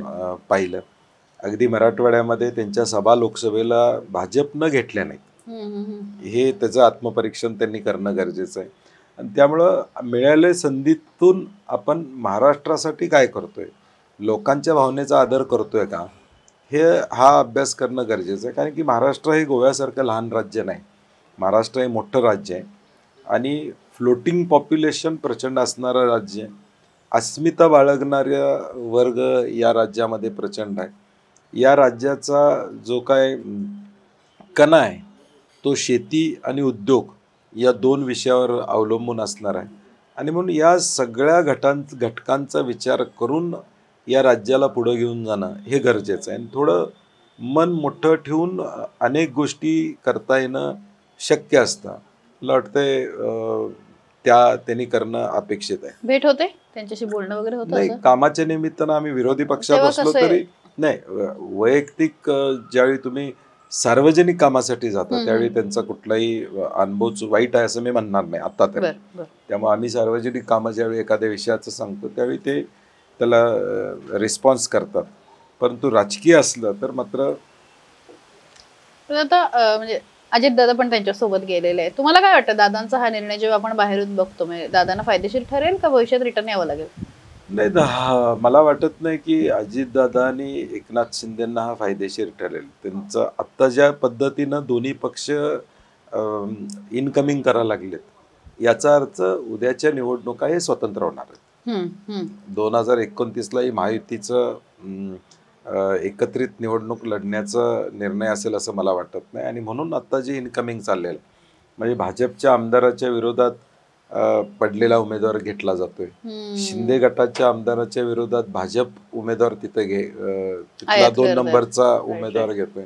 A: पाहिलं. अगदी मराठवाड्यामध्ये त्यांच्या सभा लोकसभेला भाजप न घेतल्या नाहीत, हे त्याचं आत्मपरीक्षण त्यांनी करणं गरजेचं आहे. आणि त्यामुळं मिळालेल्या संधीतून आपण महाराष्ट्रासाठी काय करतोय, लोकांच्या भावनेचा आदर करतोय का, हा अभ्यास करणं गरजेचं आहे. कारण की महाराष्ट्र हे गोव्यासारखं लहान राज्य नाही, महाराष्ट्र हे मोठं राज्य आहे आणि फ्लोटिंग पॉप्युलेशन प्रचंड असणारं राज्य आहे. अस्मिता बाळगणाऱ्या वर्ग या राज्यामध्ये प्रचंड आहे. या राज्याचा जो काय कणा आहे तो शेती आणि उद्योग या 2 विषयावर अवलंबून असणार आहे. आणि म्हणून या सगळ्या घटकांचा विचार करून या राज्याला पुढं घेऊन जाणं हे गरजेचं आहे. आणि थोडं मन मोठं ठेवून अनेक गोष्टी करता येणं शक्य असतं. मला वाटतंय त्यांनी करणं अपेक्षित आहे.
B: भेट होते त्यांच्याशी, बोलणं वगैरे होतं
A: नाही,
B: असं?
A: कामाच्या निमित्तानं आम्ही विरोधी पक्षात
B: तेव्हा
A: असलो
B: कसं आहे?
A: तरी नाही, वैयक्तिक ज्यावेळी तुम्ही सार्वजनिक कामासाठी जाता त्यावेळी त्यांचा कुठलाही अनुभव वाईट आहे असं मी म्हणणार नाही आता तरी.
B: बरं.
A: त्यामुळे आम्ही सार्वजनिक कामं ज्यावेळी एखाद्या विषयाचं सांगतो त्यावेळी ते त्याला रिस्पॉन्स करतात. परंतु राजकीय असलं तर मात्र
B: पण आता म्हणजे अजितदादा पण त्यांच्यासोबत गेलेले आहेत. तुम्हाला काय वाटतं दादांचा हा निर्णय जेव्हा आपण बाहेरून बघतो, म्हणजे दादांना फायदेशीर ठरेल का भविष्यात रिटर्न यावं लागेल?
A: नाही, मला वाटत नाही की अजितदादा आणि एकनाथ शिंदेंना हा फायदेशीर ठरेल. त्यांचं आत्ता ज्या पद्धतीनं दोन्ही पक्ष इनकमिंग करायला लागलेत याचा अर्थ उद्याच्या निवडणुका हे स्वतंत्र होणार आहेत. 2029लाही महायुतीचं एकत्रित निवडणूक लढण्याचा निर्णय असेल असं मला वाटत नाही. आणि म्हणून आत्ता जे इनकमिंग चाललेलं म्हणजे भाजपच्या आमदाराच्या विरोधात पडलेला उमेदवार घेतला जातोय, शिंदे गटाच्या आमदाराच्या विरोधात भाजप उमेदवार तिथे तिथला 2 नंबरचा उमेदवार घेतोय,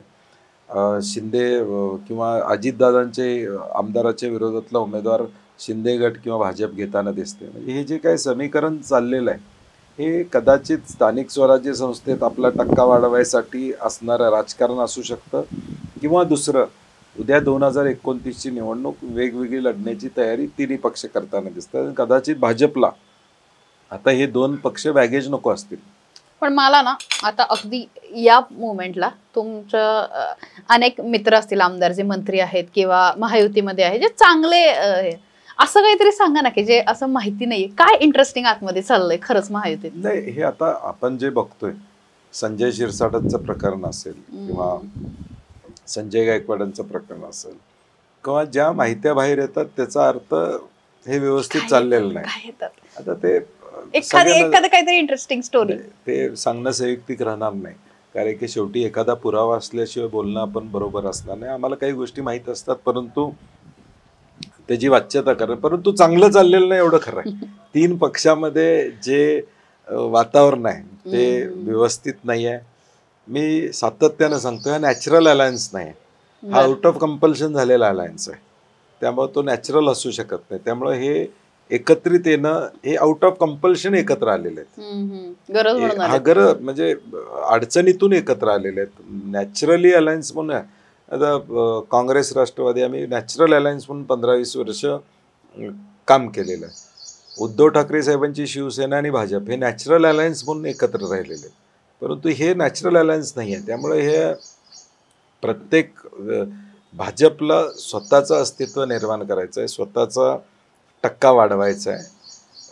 A: शिंदे किंवा अजितदादांचे आमदाराच्या विरोधातला उमेदवार शिंदे गट किंवा भाजप घेताना दिसते. म्हणजे हे जे काही समीकरण चाललेलं आहे हे कदाचित स्थानिक स्वराज्य संस्थेत आपला टक्का वाढवायसाठी असणारं राजकारण असू शकतं किंवा दुसरं उद्या 2029ची निवडणूक वेगवेगळी लढण्याची तयारी तिन्ही पक्ष करताना दिसतात. कदाचित भाजपला आता हे 2 पक्ष बॅगेज नको असतील.
B: पण मला ना आता अगदी या मुवमेंटला तुमचं अनेक मित्र असतील, आमदार जे मंत्री आहेत किंवा महायुतीमध्ये आहे जे चांगले असं काहीतरी सांगा ना की जे असं माहिती नाहीये, काय इंटरेस्टिंग आतमध्ये चाललंय खरंच महायुतीत?
A: नाही, हे आता आपण जे बघतोय संजय शिरसाटांचं प्रकरण असेल किंवा संजय गायकवाडांचं प्रकरण असेल किंवा ज्या माहित्या बाहेर येतात त्याचा अर्थ हे व्यवस्थित चाललेलं नाही. आता ते
B: एखादं काहीतरी इंटरेस्टिंग स्टोरी
A: ते सांगणं संयुक्तिक राहणार नाही, कारण की शेवटी एखादा पुरावा असल्याशिवाय बोलणं आपण बरोबर असणार नाही. आम्हाला काही गोष्टी माहीत असतात परंतु त्याची वाच्यता करा. परंतु चांगलं चाललेलं नाही एवढं खरं आहे. 3 पक्षामध्ये जे वातावरण आहे ते व्यवस्थित नाही आहे. मी सातत्यानं सांगतो, हा नॅचरल अलायन्स नाही, हा आउट ऑफ कंपल्शन झालेला अलायन्स आहे. त्यामुळे तो नॅचरल असू शकत नाही. त्यामुळे हे एकत्रित येणं हे आउट ऑफ कंपल्शन एकत्र आलेले आहेत. हा गरज म्हणजे अडचणीतून एकत्र आलेले आहेत. नॅचरली अलायन्स म्हणून आता काँग्रेस राष्ट्रवादी आम्ही नॅचरल अलायन्स म्हणून 15-20 वर्ष काम केलेलं आहे. उद्धव ठाकरे साहेबांची शिवसेना आणि भाजप हे नॅचरल अलायन्स म्हणून एकत्र राहिलेले आहेत. परंतु हे नॅचरल अलायन्स नाही आहे. त्यामुळे हे प्रत्येक भाजपला स्वतःचं अस्तित्व निर्माण करायचं आहे, स्वतःचा टक्का वाढवायचा आहे,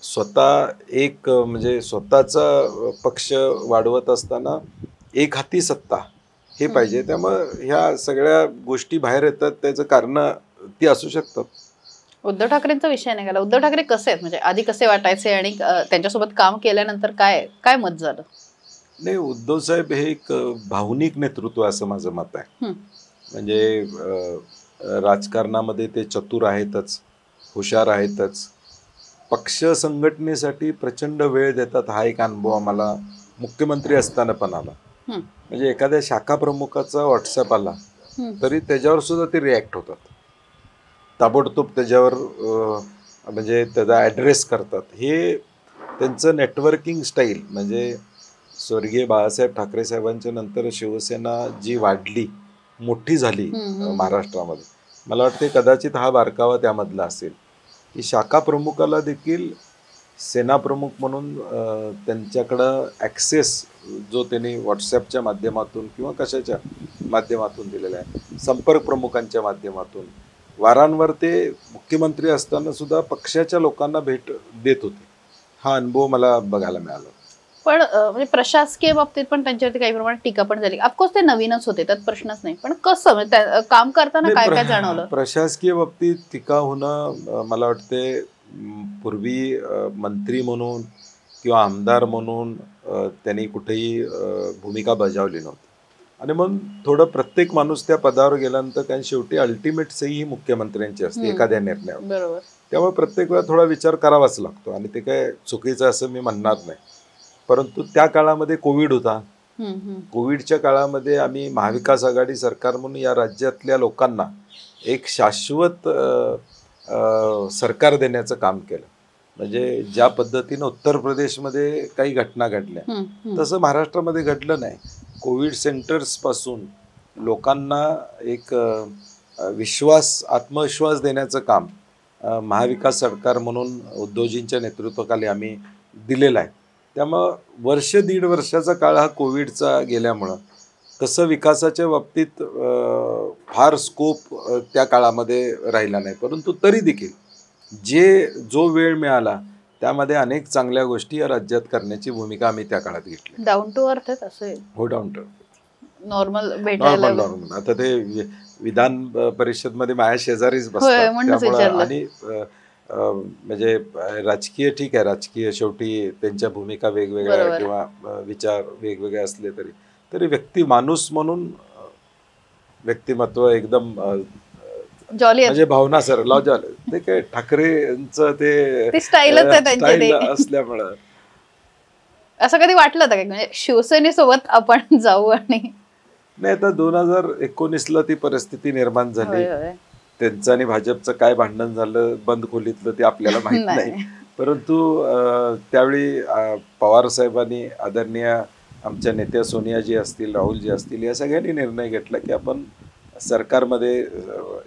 A: स्वतः एक म्हणजे स्वतःचा पक्ष वाढवत असताना एक हाती सत्ता हे पाहिजे. त्यामुळे ह्या सगळ्या गोष्टी बाहेर येतात, त्याचं कारण ती असू शकतात.
B: उद्धव ठाकरेंचा विषय निघाला. उद्धव ठाकरे कसे आहेत, म्हणजे आधी कसे वाटायचे आणि त्यांच्यासोबत काम केल्यानंतर काय काय मत झालं?
A: नाही, उद्धव साहेब हे एक भावनिक नेतृत्व असं माझं मत आहे. म्हणजे राजकारणामध्ये ते चतुर आहेतच, हुशार आहेतच, पक्ष संघटनेसाठी प्रचंड वेळ देतात. हा एक अनुभव आम्हाला मुख्यमंत्री असताना पण आला. म्हणजे एखाद्या शाखा प्रमुखाचा व्हॉट्सअप आला तरी त्याच्यावर सुद्धा ते रिॲक्ट होतात, ताबडतोब त्याच्यावर म्हणजे त्याचा ॲड्रेस करतात. हे त्यांचं नेटवर्किंग स्टाईल म्हणजे स्वर्गीय बाळासाहेब ठाकरे साहेबांच्या नंतर शिवसेना जी वाढली मोठी झाली महाराष्ट्रामध्ये, मला वाटते कदाचित हा बारकावा त्यामधला असेल की शाखा प्रमुखाला देखील सेनाप्रमुख म्हणून त्यांच्याकडं ॲक्सेस जो त्यांनी व्हॉट्सॲपच्या माध्यमातून किंवा कशाच्या माध्यमातून दिलेला आहे, संपर्क प्रमुखांच्या माध्यमातून वारंवार ते मुख्यमंत्री असताना सुद्धा पक्षाच्या लोकांना भेट देत होते. हा अनुभव मला बघायला मिळाला.
B: पण म्हणजे प्रशासकीय बाबतीत पण त्यांच्यावरती काही प्रमाणात टीका पण झाली. ऑफकोर्स ते नवीनच होते, त्यात प्रश्नच नाही, पण कसं म्हणजे काम करताना काय काय जाणवलं?
A: प्रशासकीय बाबतीत टीका होणं मला वाटते पूर्वी मंत्री म्हणून किंवा आमदार म्हणून त्यांनी कुठेही भूमिका बजावली नव्हती. आणि मग थोडं प्रत्येक माणूस त्या पदावर गेल्यानंतर कारण शेवटी अल्टिमेट सही ही मुख्यमंत्र्यांची असते एखाद्या निर्णयावर.
B: बरोबर.
A: त्यामुळे प्रत्येक वेळा थोडा विचार करावाच लागतो आणि ते काय चुकीचं असं मी म्हणणार नाही. परंतु त्या काळामध्ये कोविड होता, कोविडच्या काळामध्ये आम्ही महाविकास आघाडी सरकार म्हणून या राज्यातल्या लोकांना एक शाश्वत सरकार देण्याचं काम केलं. म्हणजे ज्या पद्धतीनं उत्तर प्रदेशमध्ये काही घटना घडल्या तसं महाराष्ट्रामध्ये घडलं नाही. कोविड सेंटर्सपासून लोकांना एक आत्मविश्वास देण्याचं काम महाविकास सरकार म्हणून उद्धवजींच्या नेतृत्वाखाली आम्ही दिलेलं आहे. त्यामुळं दीड वर्षाचा काळ हा कोविडचा गेल्यामुळं तसं विकासाच्या बाबतीत फार स्कोप त्या काळामध्ये राहिला नाही. परंतु तरी देखील जो वेळ मिळाला त्यामध्ये अनेक चांगल्या गोष्टी या राज्यात करण्याची भूमिका आम्ही त्या काळात घेतली.
B: डाऊन टू अर्थ आहेत असं.
A: हो, डाऊन टू अर्थ,
B: नॉर्मल भेटायला.
A: नॉर्मल. आता ते विधान परिषदमध्ये माझ्या शेजारीच बसतात आणि म्हणजे राजकीय ठीक आहे, राजकीय शेवटी त्यांच्या भूमिका वेगवेगळ्या किंवा विचार वेगवेगळे असले तरी माणूस म्हणून व्यक्तिमत्व एकदम
B: जॉली
A: म्हणजे भावना सर ते काय ठाकरेंचं ते
B: स्टाईलच आहे
A: असल्यामुळं.
B: असं कधी वाटलं होतं का म्हणजे शिवसेनेसोबत आपण जाऊ? आणि
A: नाही, आता 2019ला ती परिस्थिती निर्माण झाली. त्यांचं आणि भाजपचं काय भांडण झालं बंद खोलीतलं ते आपल्याला माहित नाही. परंतु त्यावेळी पवार साहेबांनी, आदरणीय आमच्या नेत्या सोनियाजी असतील, राहुलजी असतील, या सगळ्यांनी निर्णय घेतला की आपण सरकारमध्ये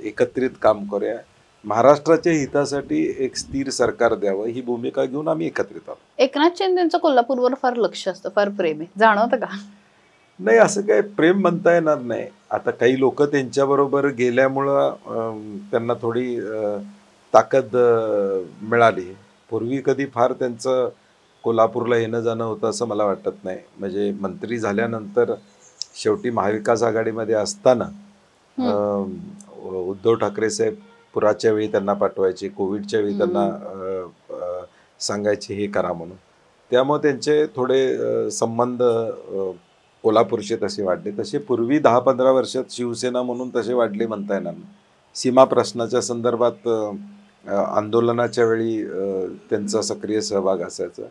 A: एकत्रित काम करूया, महाराष्ट्राच्या हितासाठी एक स्थिर सरकार द्यावं, ही भूमिका घेऊन आम्ही एकत्रित आहोत.
B: एकनाथ शिंदेंचं कोल्हापूरवर फार लक्ष असतं, फार प्रेम आहे, जाणवतं का?
A: नाही, असं काही प्रेम म्हणता येणार नाही. आता काही लोक त्यांच्याबरोबर गेल्यामुळं त्यांना थोडी ताकद मिळाली. पूर्वी कधी फार त्यांचं कोल्हापूरला येणं जाणं होतं असं मला वाटत नाही. म्हणजे मंत्री झाल्यानंतर शेवटी महाविकास आघाडीमध्ये असताना उद्धव ठाकरे साहेब पुराच्या वेळी त्यांना पाठवायचे, कोविडच्या वेळी त्यांना सांगायचे हे करा म्हणून. त्यामुळे त्यांचे थोडे संबंध कोल्हापूरचे तसे वाढले. तसे पूर्वी 10-15 वर्षात शिवसेना म्हणून तसे वाढले म्हणता येणार नाही. सीमा प्रश्नाच्या संदर्भात आंदोलनाच्या वेळी त्यांचा सक्रिय सहभाग असायचा.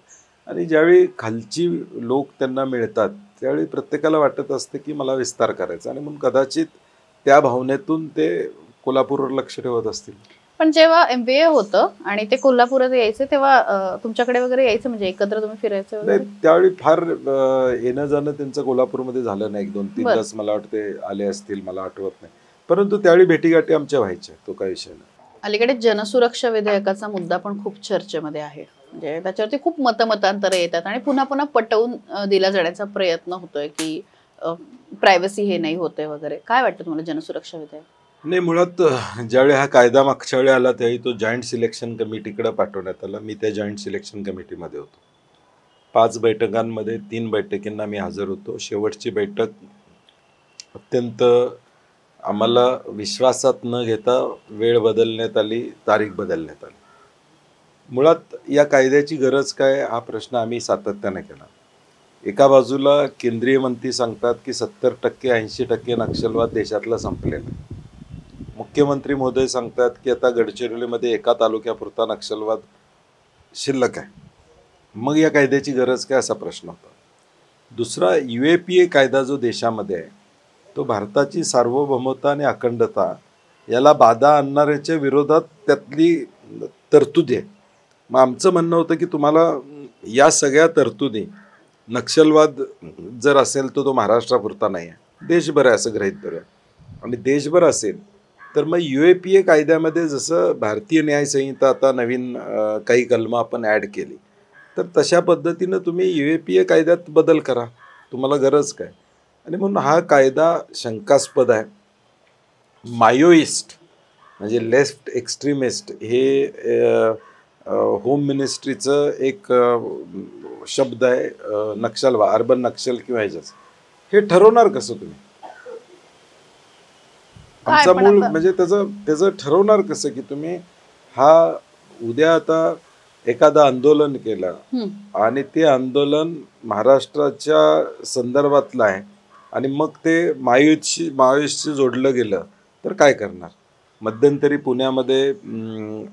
A: आणि ज्यावेळी खालची लोक त्यांना मिळतात त्यावेळी प्रत्येकाला वाटत असते की मला विस्तार करायचा, आणि म्हणून कदाचित त्या भावनेतून ते कोल्हापूरवर लक्ष ठेवत असतील.
B: पण जेव्हा MBA होतं आणि ते कोल्हापुरात यायचे तेव्हा तुमच्याकडे वगैरे यायचं, म्हणजे एकत्र तुम्ही फिरायचं वगैरे?
A: नाही, त्यावेळी फार येणं जाणं त्यांचं कोल्हापूरमध्ये झालं नाही. 1-2-3 तास मला वाटते आले असतील, मला आठवत नाही. परंतु त्यावेळी भेटीगाठी आमच्या व्हायच्या, तो काही विषय नाही.
B: अलीकडे जनसुरक्षा विधेयकाचा मुद्दा पण खूप चर्चेमध्ये आहे. म्हणजे त्याच्यावरती खूप मतमतांतर येतात आणि पुन्हा पुन्हा पटवून दिला जाण्याचा प्रयत्न होतोय की प्रायव्हसी हे नाही होते वगैरे. काय वाटतं तुम्हाला जनसुरक्षा विधेयक?
A: नाही, मुळात ज्यावेळी हा कायदा मागच्या वेळी आला त्यावेळी तो जॉईंट सिलेक्शन कमिटीकडे पाठवण्यात आला. मी त्या जॉईंट सिलेक्शन कमिटीमध्ये होतो. 5 बैठकांमध्ये 3 बैठकींना मी हजर होतो. शेवटची बैठक अत्यंत आम्हाला विश्वासात न घेता वेळ बदलण्यात आली, तारीख बदलण्यात आली. मुळात या कायद्याची गरज काय हा प्रश्न आम्ही सातत्याने केला. एका बाजूला केंद्रीय मंत्री सांगतात की 70% 80% नक्षलवाद देशातला संपलेला. मुख्यमंत्री महोदय सांगतात की आता गडचिरोलीमध्ये एका तालुक्यापुरता नक्षलवाद शिल्लक आहे. मग या कायद्याची गरज काय असा प्रश्न होता. दुसरा, UAPA कायदा जो देशामध्ये आहे तो भारताची सार्वभौमता आणि अखंडता याला बाधा आणणाऱ्याच्या विरोधात त्यातली तरतुदी आहे. मग आमचं म्हणणं होतं की तुम्हाला या सगळ्या तरतुदी, नक्षलवाद जर असेल तर तो महाराष्ट्रापुरता नाही आहे, देशभर आहे असं गृहीत धरूया. आणि देशभर असेल तर मग UAPA कायद्यामध्ये जसं भारतीय न्यायसंहिता आता नवीन काही कलमं आपण ॲड केली, तर तशा पद्धतीनं तुम्ही UAPA कायद्यात बदल करा, तुम्हाला गरज काय. आणि म्हणून हा कायदा शंकास्पद आहे. मायोइस्ट म्हणजे लेफ्ट एक्स्ट्रीमिस्ट हे होम मिनिस्ट्रीचं एक शब्द आहे. नक्षलवाद, अर्बन नक्षल किंवा ह्याच्याच, हे ठरवणार कसं तुम्ही? आमचा मूळ म्हणजे त्याचं ठरवणार कसं की तुम्ही हा उद्या आता एखादं आंदोलन केलं आणि ते आंदोलन महाराष्ट्राच्या संदर्भातलं आहे आणि मग ते माओइस्टशी जोडलं गेलं तर काय करणार? मध्यंतरी पुण्यामध्ये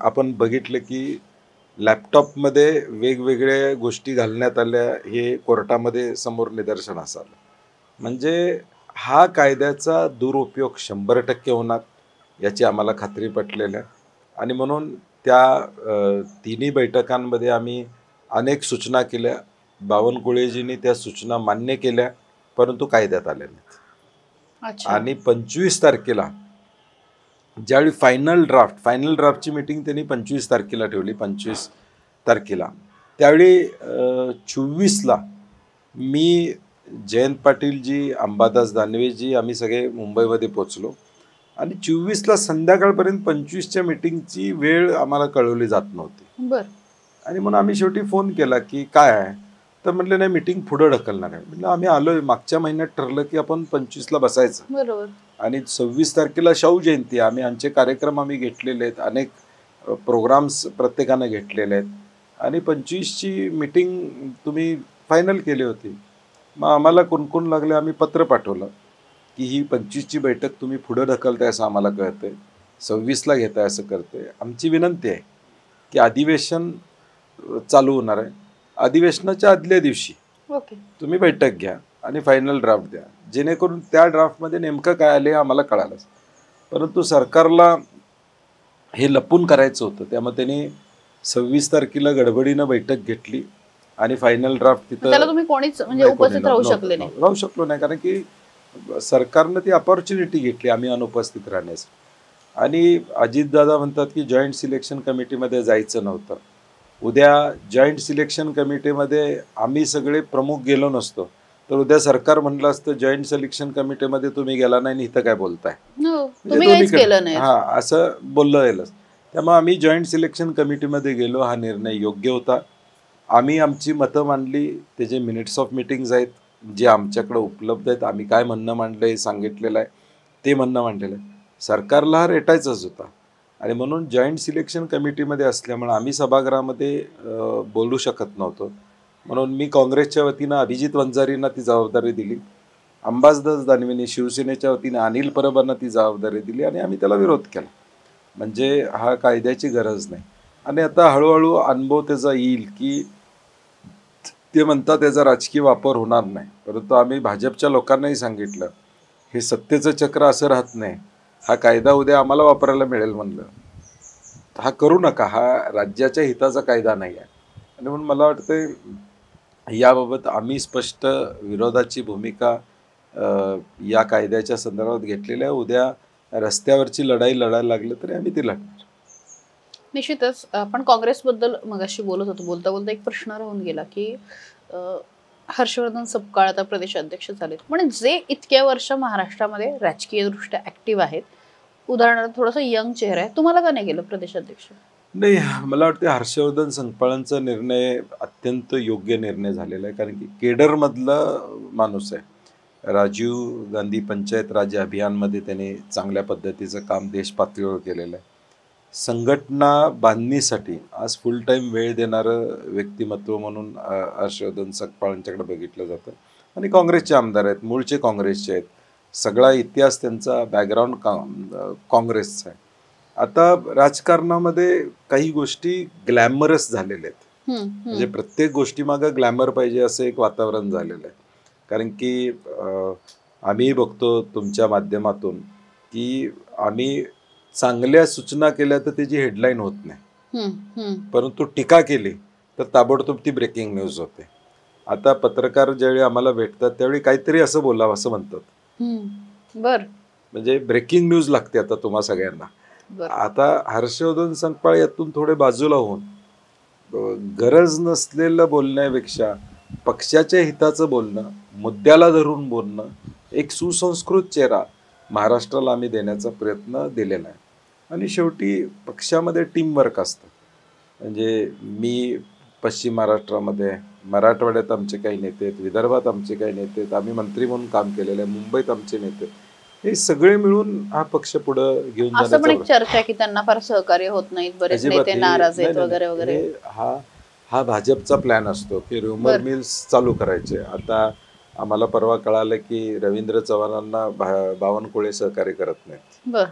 A: आपण बघितलं की लॅपटॉपमध्ये वेगवेगळ्या गोष्टी घालण्यात आल्या, हे कोर्टामध्ये समोर निदर्शनास आलं. म्हणजे हा कायद्याचा दुरुपयोग 100% होणार याची आम्हाला खात्री पटलेली आहे. आणि म्हणून त्या तिन्ही बैठकांमध्ये आम्ही अनेक सूचना केल्या. बावनकुळेजींनी त्या सूचना मान्य केल्या, परंतु कायद्यात आल्या नाहीत.
B: अच्छा.
A: आणि 25 तारखेला ज्यावेळी फायनल ड्राफ्टची मीटिंग त्यांनी 25 तारखेला ठेवली. 25 तारखेला त्यावेळी 24ला मी, जयंत पाटीलजी, अंबादास दानवेजी आम्ही सगळे मुंबईमध्ये पोचलो. आणि 24ला संध्याकाळपर्यंत 25च्या मीटिंगची वेळ आम्हाला कळवली जात नव्हती.
B: बर.
A: आणि म्हणून आम्ही शेवटी फोन केला की काय आहे, तर म्हटलं नाही, मीटिंग पुढं ढकलणार आहे. म्हटलं आम्ही आलोय, मागच्या महिन्यात ठरलं की आपण 25ला बसायचं.
B: बरोबर.
A: आणि 26 तारखेला शाहू जयंती, आमचे कार्यक्रम आम्ही घेतलेले आहेत, अनेक प्रोग्राम्स प्रत्येकानं घेतलेले आहेत. आणि 25ची मीटिंग तुम्ही फायनल केली होती. मग आम्हाला कुणकुण लागले, आम्ही पत्र पाठवलं की ही 25ची बैठक तुम्ही पुढं ढकलताय असं आम्हाला कळतंय, 26ला घेताय असं करते. आमची विनंती आहे की अधिवेशन चालू होणार आहे, अधिवेशनाच्या आदल्या दिवशी
B: ओके,
A: तुम्ही बैठक घ्या आणि फायनल ड्राफ्ट द्या, जेणेकरून त्या ड्राफ्टमध्ये नेमकं काय आले आम्हाला कळालंच. परंतु सरकारला हे लपून करायचं होतं, त्यामुळे त्यांनी 26 तारखेला गडबडीनं बैठक घेतली आणि फायनल ड्राफ्ट तिथं
B: त्याला तुम्ही कोणीच म्हणजे
A: नाही,
B: उपस्थित
A: कोणी
B: राहू
A: नव्हतं.
B: शकले नाही.
A: राहू शकलो नाही, कारण की सरकारनं ती अपॉर्च्युनिटी घेतली आम्ही अनुपस्थित राहण्यास. आणि अजितदादा म्हणतात की जॉईंट सिलेक्शन कमिटीमध्ये जायचं नव्हतं. उद्या जॉईंट सिलेक्शन कमिटीमध्ये आम्ही सगळे प्रमुख गेलो नसतो, तर उद्या सरकार म्हणलं असतं जॉईंट सिलेक्शन कमिटीमध्ये तुम्ही गेला नाही, इथं काय बोलताय,
B: हो,
A: म्हणजे
B: तुम्ही काहीच
A: दोन्हीकडे.
B: केलं नाही.
A: हा, असं बोललं गेलंच. त्यामुळे आम्ही जॉईंट सिलेक्शन कमिटीमध्ये गेलो, हा निर्णय योग्य होता. आम्ही आमची मतं मांडली, त्याचे मिनिट्स ऑफ मीटिंग्ज आहेत जे आमच्याकडे उपलब्ध आहेत. आम्ही काय म्हणणं मांडलं हे सांगितलेलं आहे, ते म्हणणं मांडलेलं आहे. सरकारला हा रेटायचाच होता आणि म्हणून जॉईंट सिलेक्शन कमिटीमध्ये असल्यामुळे आम्ही सभागृहामध्ये बोलू शकत नव्हतो. म्हणून मी काँग्रेसच्या वतीनं अभिजित वंजारींना ती जबाबदारी दिली, अंबादास दानवेंनी शिवसेनेच्या वतीनं अनिल परबांना ती जबाबदारी दिली आणि आम्ही त्याला विरोध केला. म्हणजे हा कायद्याची गरज नाही. आणि आता हळूहळू अनुभव त्याचा येईल की ते म्हणतात त्याचा राजकीय वापर होणार नाही, परंतु आम्ही भाजपच्या लोकांनाही सांगितलं हे सत्तेचं चक्र असं राहत नाही, हा कायदा उद्या आम्हाला वापरायला मिळेल म्हणलं, हा करू नका, हा राज्याच्या हिताचा कायदा नाही आहे. आणि म्हणून मला वाटतं याबाबत आम्ही स्पष्ट विरोधाची भूमिका या कायद्याच्या संदर्भात घेतलेली आहे. उद्या रस्त्यावरची लढाई लढायला लागलं तरी आम्ही ती लढणार.
B: निश्चितच आपण काँग्रेसबद्दल मगाशी बोलत होतो, बोलता बोलता एक प्रश्न राहून गेला की हर्षवर्धन सपकाळ आता प्रदेशाध्यक्ष झालेत, पण जे इतक्या वर्ष महाराष्ट्रामध्ये राजकीय दृष्ट्या ऍक्टिव्ह आहेत, उदाहरणार्थ थोडासा यंग चेहरा आहे, तुम्हाला का नाही केलं प्रदेशाध्यक्ष?
A: नाही, मला वाटतं हर्षवर्धन संकपाळांचा निर्णय अत्यंत योग्य निर्णय झालेला आहे, कारण की केडरमधला माणूस आहे. राजीव गांधी पंचायत राज अभियानमध्ये त्याने चांगल्या पद्धतीचं काम देश पातळीवर केलेलं आहे. संघटना बांधणीसाठी आज फुल टाईम वेळ देणारं व्यक्तिमत्व म्हणून हर्षवर्धन संकपाळांच्याकडे बघितलं जातं. आणि काँग्रेसचे आमदार आहेत, मूळचे काँग्रेसचे आहेत, सगळा इतिहास त्यांचा बॅकग्राऊंड काँग्रेसचा आहे. आता राजकारणामध्ये काही गोष्टी ग्लॅमरस झालेल्या आहेत, म्हणजे प्रत्येक गोष्टीमागं ग्लॅमर पाहिजे असं एक वातावरण झालेलं आहे. कारण की आम्ही बघतो तुमच्या माध्यमातून की आम्ही चांगल्या सूचना केल्या तर त्याची हेडलाईन होत नाही, परंतु टीका केली तर ताबडतोब ती ब्रेकिंग न्यूज होते. आता पत्रकार ज्यावेळी आम्हाला भेटतात त्यावेळी काहीतरी असं बोलावं असं म्हणतात,
B: बर,
A: म्हणजे ब्रेकिंग न्यूज लागते आता तुम्हा सगळ्यांना. आता हर्षवर्धन संकपाळ यातून थोडे बाजूला होऊन गरज नसलेलं बोलण्यापेक्षा पक्षाच्या हिताचं बोलणं, मुद्द्याला धरून बोलणं, एक सुसंस्कृत चेहरा महाराष्ट्राला आम्ही देण्याचा प्रयत्न दिलेला आहे. आणि शेवटी पक्षामध्ये टीमवर्क असतं. म्हणजे मी पश्चिम महाराष्ट्रामध्ये, मराठवाड्यात आमचे काही नेते आहेत, विदर्भात आमचे काही नेते आहेत, आम्ही मंत्री म्हणून काम केलेलं आहे, मुंबईत आमचे नेते, हे सगळे मिळून हा पक्ष पुढे घेऊन
B: असं पण एक चर्चा की त्यांना फार सहकार्य होत नाहीत, बरेच नेते नाराज आहेत वगैरे वगैरे.
A: हा भाजपचा प्लॅन असतो की र्युमर मिल्स चालू करायचे. आता आम्हाला परवा कळालं की रवींद्र चव्हाणांना बावनकुळे सहकार्य करत नाहीत.
B: बर,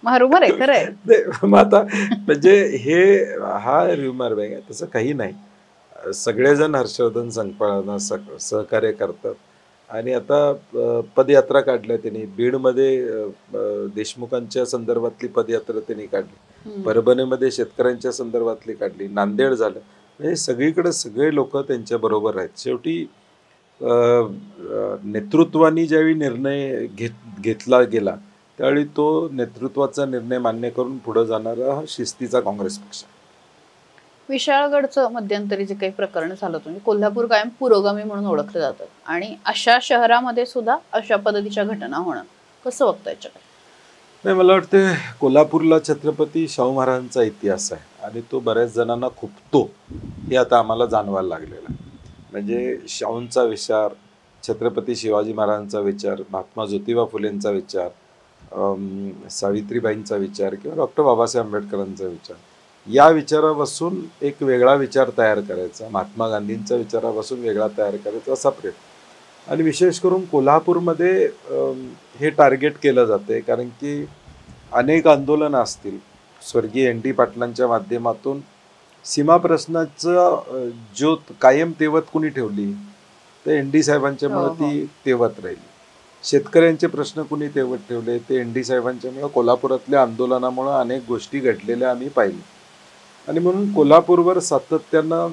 B: र्युमर आहे, खरं आहे.
A: मग आता म्हणजे हा र्युमर आहे, तसं काही नाही. सगळेजण हर्षवर्धन संकपाळांना सहकार्य करतात आणि आता पदयात्रा काढल्या त्यांनी. बीडमध्ये देशमुखांच्या संदर्भातली पदयात्रा त्यांनी काढली, परभणीमध्ये शेतकऱ्यांच्या संदर्भातली काढली, नांदेड झालं. म्हणजे सगळीकडे सगळे लोक त्यांच्या बरोबर आहेत. शेवटी नेतृत्वानी ज्यावेळी निर्णय घेतला गेला त्यावेळी तो नेतृत्वाचा निर्णय मान्य करून पुढे जाणारा हा शिस्तीचा काँग्रेस पक्ष.
B: विशाळगडचं मध्यंतरी जे काही प्रकरण झालं होतं, म्हणजे कोल्हापूर कायम पुरोगामी म्हणून ओळखलं जातं आणि अशा शहरामध्ये सुद्धा अशा पद्धतीच्या घटना होणं कसं बघता याच्याकडे?
A: नाही, मला वाटतं कोल्हापूरला छत्रपती शाहू महाराजांचा इतिहास आहे आणि तो बऱ्याच जणांना खुपतो हे आता आम्हाला जाणवायला लागलेलं आहे. म्हणजे शाहूंचा विचार, छत्रपती शिवाजी महाराजांचा विचार, महात्मा ज्योतिबा फुलेंचा विचार, सावित्रीबाईंचा विचार किंवा डॉक्टर बाबासाहेब आंबेडकरांचा विचार, या विचारापासून एक वेगळा विचार तयार करायचा, महात्मा गांधींच्या विचारापासून वेगळा तयार करायचा असा प्रयत्न. आणि विशेष करून कोल्हापूरमध्ये हे टार्गेट केलं जाते कारण की अनेक आंदोलनं असतील. स्वर्गीय NT पाटलांच्या माध्यमातून सीमा प्रश्नाचं ज्योत कायम तेवत कुणी ठेवली ते ND साहेबांच्यामुळे ती तेवत राहिली. शेतकऱ्यांचे प्रश्न कुणी तेवत ठेवले ते ND साहेबांच्यामुळे. कोल्हापुरातल्या आंदोलनामुळे अनेक गोष्टी घडलेल्या आम्ही पाहिल्या आणि म्हणून कोल्हापूरवर सातत्यानं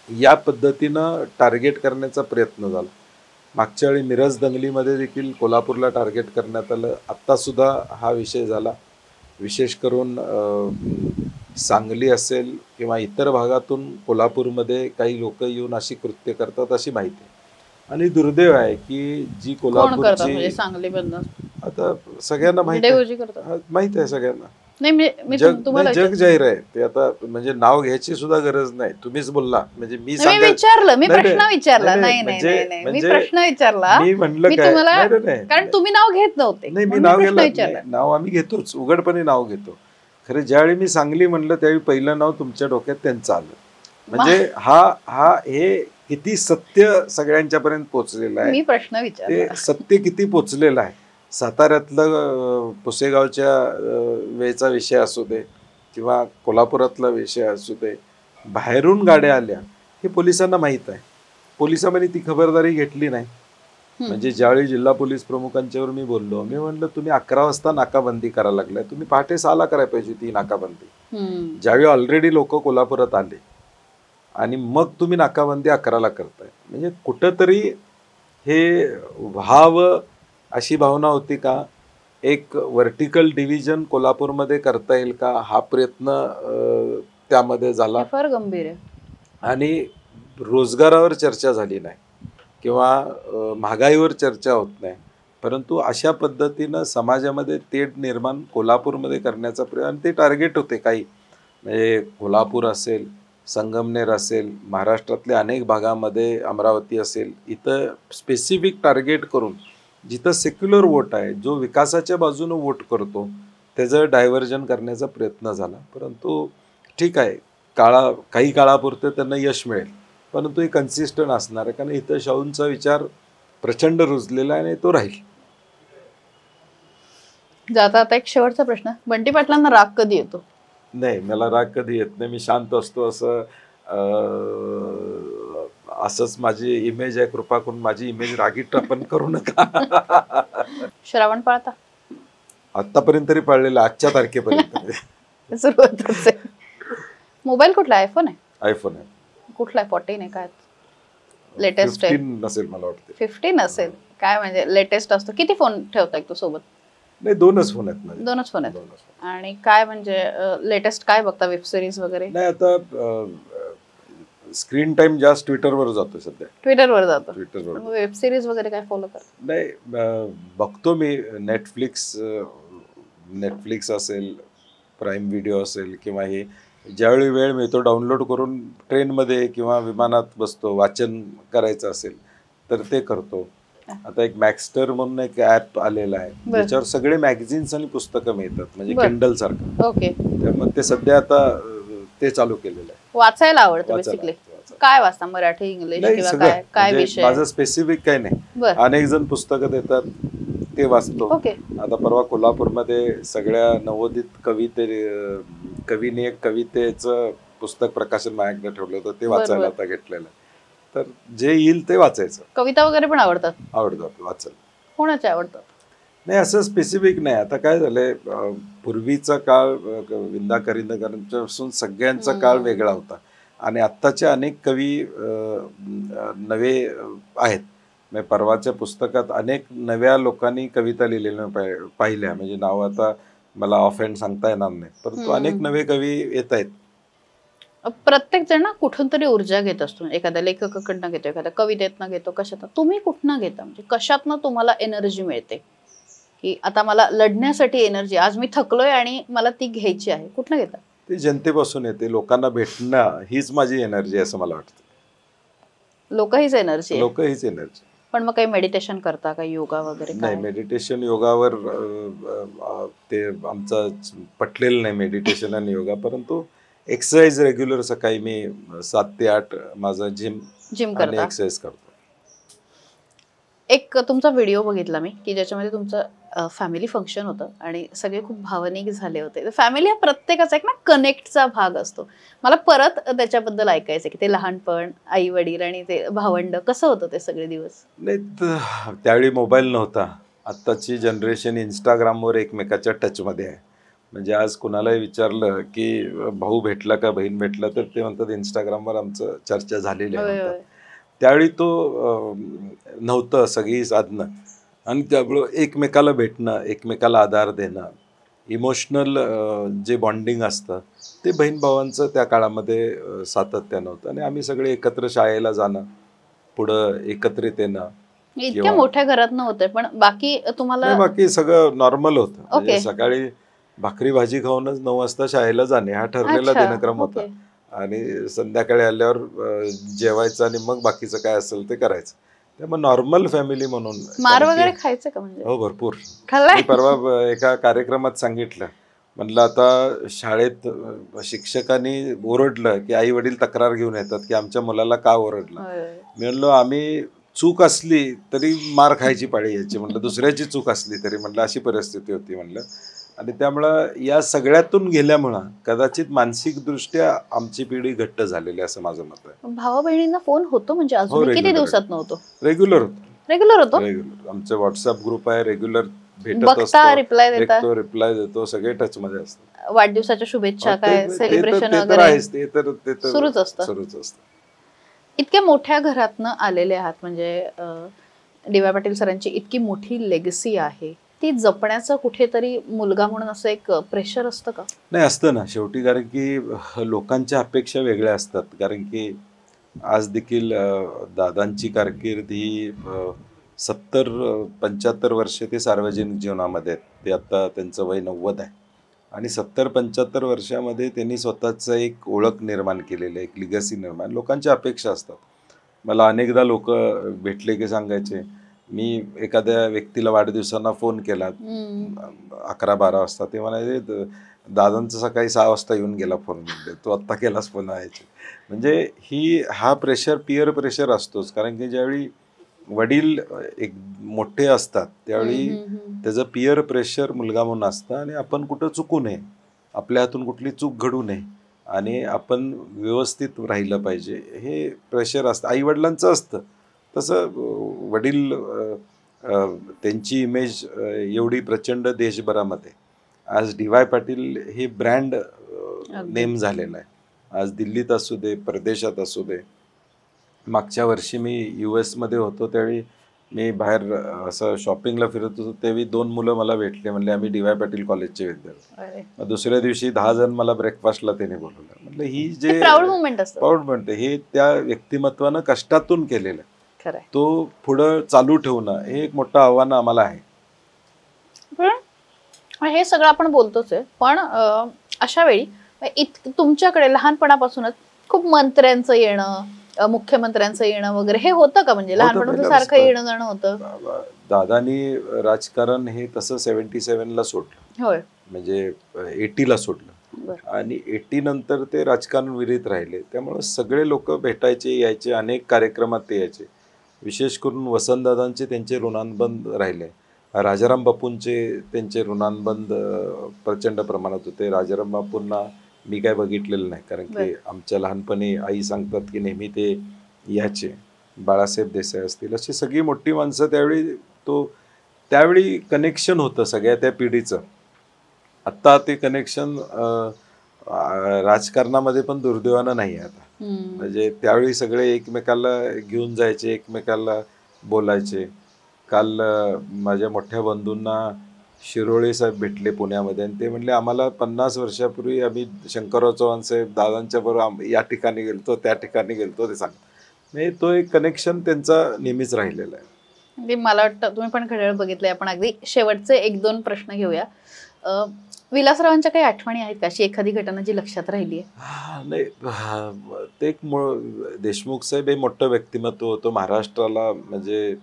A: या पद्धतीनं टार्गेट करण्याचा प्रयत्न झाला. मागच्या वेळी मिरज दंगलीमध्ये देखील कोल्हापूरला टार्गेट करण्यात आलं. आत्तासुद्धा हा विषय झाला. विशेष करून सांगली असेल किंवा इतर भागातून कोल्हापूरमध्ये काही लोक येऊन अशी कृत्य करतात अशी माहिती आहे. आणि दुर्दैव आहे की जी कोल्हापूरची
B: सांगलीमधनं
A: आता सगळ्यांना माहिती आहे सगळ्यांना. जग जाहीर आहे ते. आता म्हणजे नाव घ्यायची सुद्धा गरज नाही. तुम्हीच बोलला म्हणजे मी
B: विचारलं, मी प्रश्न विचारला. नाही मी प्रश्न विचारला,
A: मी म्हणलं काय,
B: कारण तुम्ही नाव घेत नव्हते.
A: नाही मी नाव घेतलं. नाव आम्ही घेतोच, उघडपणे नाव घेतो. खरं ज्यावेळी मी सांगली म्हणलं त्यावेळी पहिलं नाव तुमच्या डोक्यात त्यांचं आलं. म्हणजे हे किती सत्य सगळ्यांच्या पर्यंत पोहोचलेलं आहे.
B: मी प्रश्न विचारला,
A: ते सत्य किती पोचलेलं आहे. साताऱ्यातलं पुसेगावच्या वेळचा विषय असू दे किंवा कोल्हापुरातला विषय असू दे, बाहेरून गाड्या आल्या हे पोलिसांना माहीत आहे. पोलिसांनी ती खबरदारी घेतली नाही. म्हणजे ज्यावेळी जिल्हा पोलीस प्रमुखांच्यावर मी बोललो, मी म्हणलं तुम्ही 11 वाजता नाकाबंदी करायला लागलाय, तुम्ही पहाटे 6ला करायला पाहिजे ती नाकाबंदी. ज्यावेळी ऑलरेडी लोक कोल्हापुरात आले आणि मग तुम्ही नाकाबंदी 11ला करताय. म्हणजे कुठंतरी हे व्हावं अशी भावना होती का? एक व्हर्टिकल डिव्हिजन कोल्हापूरमध्ये करता येईल का हा प्रयत्न त्यामध्ये झाला.
B: फार गंभीर आहे.
A: आणि रोजगारावर चर्चा झाली नाही किंवा महागाईवर चर्चा होत नाही, परंतु अशा पद्धतीनं समाजामध्ये तेढ निर्माण कोल्हापूरमध्ये करण्याचा प्रयत्न. ते टार्गेट होते काही, म्हणजे कोल्हापूर असेल, संगमनेर असेल, महाराष्ट्रातल्या अनेक भागामध्ये, अमरावती असेल, इथं स्पेसिफिक टार्गेट करून जिथं सेक्युलर वोट आहे, जो विकासाच्या बाजूनं वोट करतो, त्याचं डायव्हर्जन करण्याचा प्रयत्न झाला. परंतु ठीक आहे, काही काळापुरतं त्यांना यश मिळेल, परंतु हे कन्सिस्टंट असणार आहे कारण इथं शाहूंचा विचार प्रचंड रुजलेला आहे आणि तो राहील.
B: जाता आता एक शेवटचा प्रश्न, बंटी पाटलांना राग कधी येतो?
A: नाही, मला राग कधी येत नाही. मी शांत असतो. असंच माझी इमेज आहे. कृपा करून माझी इमेज रागीट आपण करू नका.
B: श्रावण पाळता?
A: आतापर्यंत तरी पाळलेला, आजच्या तारखेपर्यंत
B: सुरुवातच आहे. मोबाईल कुठला? आयफोन आहे?
A: आयफोन आहे.
B: कुठला आहे? 14 आहे काय? लेटेस्ट आहे?
A: 15 नसेल मला वाटतं.
B: 15 असेल. काय म्हणजे लेटेस्ट असतो. किती फोन ठेवताय तू सोबत?
A: नाही, 2च फोन आहेत माझे.
B: 2च फोन आहेत. आणि काय म्हणजे लेटेस्ट काय बघता? वेब सिरीज वगैरे?
A: नाही, आता स्क्रीन टाइम जास्त ट्विटरवर जातो सध्या.
B: ट्विटरवर जातो.
A: ट्विटरवर.
B: वेब सिरीज वगैरे काय फॉलो कर?
A: नाही, बघतो मी. नेटफ्लिक्स असेल, प्राईम व्हिडिओ असेल किंवा हे ज्यावेळी वेळ मिळतो डाउनलोड करून ट्रेनमध्ये किंवा विमानात बसतो, वाचन करायचं असेल तर ते करतो. आता एक मॅक्स्टर म्हणून एक ऍप आलेला आहे ज्याच्यावर सगळे मॅगझिन्स आणि पुस्तकं मिळतात, म्हणजे किंडल सारखं.
B: ओके.
A: मग ते सध्या आता ते चालू केलेलं आहे.
B: वाचायला आवडतं बेसिकली? काय वाचता? मराठी, इंग्लिश किंवा काय विषय?
A: माझं स्पेसिफिक काही नाही. अनेक जण पुस्तकं देतात ते वाचतो. आता परवा कोल्हापूरमध्ये सगळ्या नवोदित कवीने एक कवितेचं पुस्तक प्रकाशन माझ्याकडे ठेवलं होतं, ते वाचायला आता घेतलेलं. तर जे येईल ते वाचायचं.
B: कविता वगैरे पण आवडतात?
A: आवडतं आपलं वाचायला.
B: कोणाच्या आवडतात?
A: नाही असं स्पेसिफिक नाही. आता काय झालंय, पूर्वीचा काळ विंदा करिंदकरांच्यापासून सगळ्यांचा काळ वेगळा होता आणि आत्ताचे अनेक कवी नवे आहेत. म्हणजे परवाच्या पुस्तकात अनेक नव्या लोकांनी कविता लिहिलेल्या पाहिल्या, म्हणजे नाव आता मला ऑफ हँड सांगता येणार नाही, परंतु अनेक नवे कवी येत आहेत.
B: प्रत्येक जण ना कुठून तरी ऊर्जा घेत असतो. एखाद्या लेखकाकडनं घेतो, एखाद्या कवितेतनं घेतो, कशात. तुम्ही कुठनं घेता? म्हणजे कशातनं तुम्हाला एनर्जी मिळते की आता मला लढण्यासाठी एनर्जी, आज मी थकलोय आणि मला ती घ्यायची आहे? कुठनं घेता?
A: ते जनतेपासून येते. लोकांना भेटणं हीच माझी एनर्जी असं मला वाटतं.
B: लोक हीच एनर्जी?
A: लोक हीच एनर्जी.
B: पण मग काही मेडिटेशन करता का, योगा वगैरे?
A: नाही, मेडिटेशन योगावर ते आमचं पटलेलं नाही, मेडिटेशन आणि योगा. परंतु एक्सरसाइज रेग्युलर सकाळी मी 7 ते 8 माझं जिम आणि एक्सरसाइज करतो.
B: एक तुमचा व्हिडिओ बघितला मी की ज्याच्यामध्ये तुमचं फॅमिली फंक्शन होतं आणि सगळे खूप भावनिक झाले होते. फॅमिली हा प्रत्येकाचा एक ना कनेक्टचा भाग असतो. मला परत त्याच्याबद्दल ऐकायचं की ते लहानपण, आई वडील आणि ते भावंड, कसं होतं ते सगळे दिवस?
A: नाही, त्यावेळी मोबाईल नव्हता. आत्ताची जनरेशन इंस्टाग्रामवर एकमेकाच्या टचमध्ये आहे. म्हणजे आज कुणालाही विचारलं की भाऊ भेटला का, बहीण भेटला, तर ते म्हणतात इंस्टाग्रामवर आमचं चर्चा झालेली आहे. त्यावेळी तो नव्हतं सगळी साधनं, आणि त्यामुळं एकमेकाला भेटणं, एकमेकाला आधार देणं, इमोशनल जे बॉन्डिंग असतं ते बहीण भावांचं त्या काळामध्ये सातत्यानं होतं. आणि आम्ही सगळे एकत्र शाळेला जाणं, पुढं एकत्रित येणं.
B: इतक्या मोठ्या घरात नव्हते, पण बाकी तुम्हाला?
A: बाकी सगळं नॉर्मल होतं. म्हणजे सकाळी भाकरी भाजी खाऊनच 9 वाजता शाळेला जाणे हा ठरलेला दिनक्रम होता, आणि संध्याकाळी आल्यावर जेवायचं आणि मग बाकीचं काय असेल ते करायचं. त्यामुळे नॉर्मल फॅमिली म्हणून.
B: मार वगैरे खायचं का? म्हणजे
A: हो, भरपूर.
B: मी
A: परवा एका कार्यक्रमात सांगितलं, म्हणलं आता शाळेत शिक्षकांनी ओरडलं की आई वडील तक्रार घेऊन येतात की आमच्या मुलाला का ओरडलं. मी म्हणलो आम्ही चूक असली तरी मार खायची पाळी यायची. म्हणलं दुसऱ्याची चूक असली तरी, म्हणलं अशी परिस्थिती होती म्हणलं. आणि त्यामुळं या सगळ्यातून गेल्यामुळं कदाचित मानसिकदृष्ट्या आमची पिढी घट्ट झालेली असं माझं मत आहे.
B: भावा बहिणींना फोन होतो म्हणजे अजून किती दिवसात नव्हतो?
A: रेग्युलर होतो.
B: रेग्युलर होतो.
A: आमचे व्हॉट्सअप ग्रुप आहे, रेग्युलर भेटत
B: असतो,
A: रिप्लाय देतो, सगळे टच मध्ये असतात.
B: वाढदिवसाच्या शुभेच्छा, काय सेलिब्रेशन वगैरे सुरूच असतं. इतक्या मोठ्या घरातनं आलेले आहात, म्हणजे डी.वाय. पाटील सरांची इतकी मोठी लेगसी आहे, ती जपण्याचं कुठेतरी मुलगा म्हणून असं एक प्रेशर असतं का?
A: नाही, असतं ना शेवटी, कारण की लोकांच्या अपेक्षा वेगळ्या असतात. कारण की आज देखील दादांची कारकीर्द ही 70-75 वर्षे ते सार्वजनिक जीवनामध्ये आहेत. ते आता त्यांचं वय 90 आहे, आणि 70-75 वर्षामध्ये त्यांनी स्वतःचं एक ओळख निर्माण केलेली आहे, एक लिगसी निर्माण. लोकांच्या अपेक्षा असतात. मला अनेकदा लोक भेटले की सांगायचे, मी एखाद्या व्यक्तीला वाढदिवसांना फोन केला 11-12 वाजता, ते म्हणायचे दादांचं सकाळी 6 वाजता येऊन गेला फोन, म्हणजे तो आत्ता केलाच फोन यायचे. म्हणजे हा प्रेशर, पिअर प्रेशर असतोच. कारण की ज्यावेळी वडील एक मोठे असतात त्यावेळी त्याचं पिअर प्रेशर मुलगा म्हणून असतं, आणि आपण कुठं चुकू नये, आपल्या हातून कुठली चूक घडू नये, आणि आपण व्यवस्थित राहिलं पाहिजे, हे प्रेशर असतं. आईवडिलांचं असतं तसं. वडील त्यांची इमेज एवढी प्रचंड देशभरामध्ये, आज डी.वाय. पाटील हे ब्रँड नेम झालेलं आहे. आज दिल्लीत असू दे, परदेशात असू दे. मागच्या वर्षी मी US मध्ये होतो, त्यावेळी मी बाहेर असं शॉपिंगला फिरत होतो, त्यावेळी 2 मुलं मला भेटले, म्हणले आम्ही डी.वाय. पाटील कॉलेजचे विद्यार्थी. मग दुसऱ्या दिवशी 10 जण मला ब्रेकफास्टला त्याने बोलवलं. म्हटलं ही जे प्राऊड मुवमेंट हे त्या व्यक्तिमत्वानं कष्टातून केलेलं आहे, तो पुढं चालू ठेवणं हे एक मोठं आव्हान आम्हाला आहे.
B: हे सगळं आपण बोलतोच आहे, पण अशा वेळी तुमच्याकडे लहानपणापासूनच खूप मंत्र्यांचं येणं, मुख्यमंत्र्यांचं येणं वगैरे हे होतं का? म्हणजे लहानपणापासून सारखं येणं जाणं होतं?
A: दादानी राजकारण हे तसं 77ला सोडलं.
B: होय,
A: म्हणजे 80ला सोडलं, आणि 80 नंतर ते राजकारण विरहित राहिले. त्यामुळे सगळे लोक भेटायचे, यायचे, अनेक कार्यक्रमात ते यायचे. विशेष करून वसंतदादांचे त्यांचे ऋणानुबंध राहिले. राजाराम बापूंचे त्यांचे ऋणानुबंध प्रचंड प्रमाणात होते. राजाराम बापूंना मी काय बघितलेलं नाही, कारण की आमच्या लहानपणी आई सांगतात की नेहमी ते याचे बाळासाहेब देसाई असतील, अशी सगळी मोठी माणसं त्यावेळी कनेक्शन होतं सगळ्या त्या पिढीचं. आत्ता ते कनेक्शन राजकारणामध्ये पण दुर्दैवानं नाही आहे आता. म्हणजे त्यावेळी सगळे एकमेकाला घेऊन जायचे, एकमेकाला बोलायचे. काल माझ्या मोठ्या बंधूंना शिरोळे साहेब भेटले पुण्यामध्ये आणि ते म्हणले आम्हाला 50 वर्षापूर्वी आम्ही शंकरराव चव्हाण साहेब दादांच्या बरोबर या ठिकाणी गेलतो, त्या ठिकाणी गेलतो, ते सांग. म्हणजे तो एक कनेक्शन त्यांचा नेहमीच राहिलेला आहे.
B: म्हणजे मला वाटतं तुम्ही पण घड्याळ बघितलंय. आपण अगदी शेवटचे 1-2 प्रश्न घेऊया. विलासरावांच्या काही आठवणी आहेत का, अशी एखादी घटना जी लक्षात राहिली आहे?
A: नाही, ते एक देशमुख साहेब हे मोठं व्यक्तिमत्व होतं महाराष्ट्राला. म्हणजे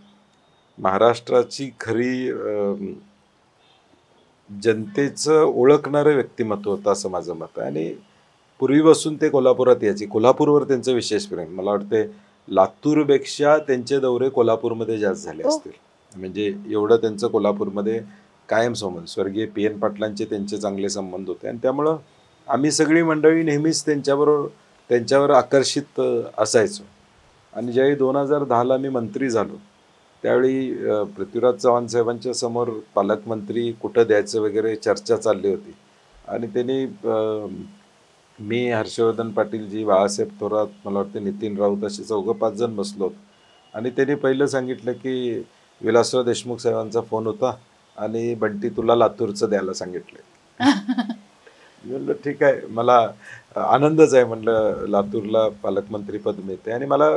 A: महाराष्ट्राची खरी जनतेचं ओळखणारं व्यक्तिमत्व होतं असं माझं मत आहे. आणि पूर्वीपासून ते कोल्हापुरात यायचे. कोल्हापूरवर त्यांचं विशेष प्रेम. मला वाटते लातूरपेक्षा त्यांचे दौरे कोल्हापूरमध्ये जास्त झाले असतील. म्हणजे एवढं त्यांचं कोल्हापूरमध्ये कायम संबंध. स्वर्गीय PN पाटलांचे त्यांचे चांगले संबंध होते आणि त्यामुळं आम्ही सगळी मंडळी नेहमीच त्यांच्यावर आकर्षित असायचो. आणि ज्यावेळी 2010ला मी मंत्री झालो त्यावेळी पृथ्वीराज चव्हाण साहेबांच्या समोर पालकमंत्री कुठं द्यायचं वगैरे चर्चा चालली होती. आणि त्यांनी मी, हर्षवर्धन पाटीलजी, बाळासाहेब थोरात, मला वाटतं नितीन राऊत, असे 4-5 जण बसलो. आणि त्यांनी पहिलं सांगितलं की विलासराव देशमुख साहेबांचा फोन होता आणि बंटी तुला लातूरचं द्यायला सांगितलंय. म्हणलं ठीक आहे, मला आनंदच आहे म्हणलं लातूरला पालकमंत्रीपद मिळते. आणि मला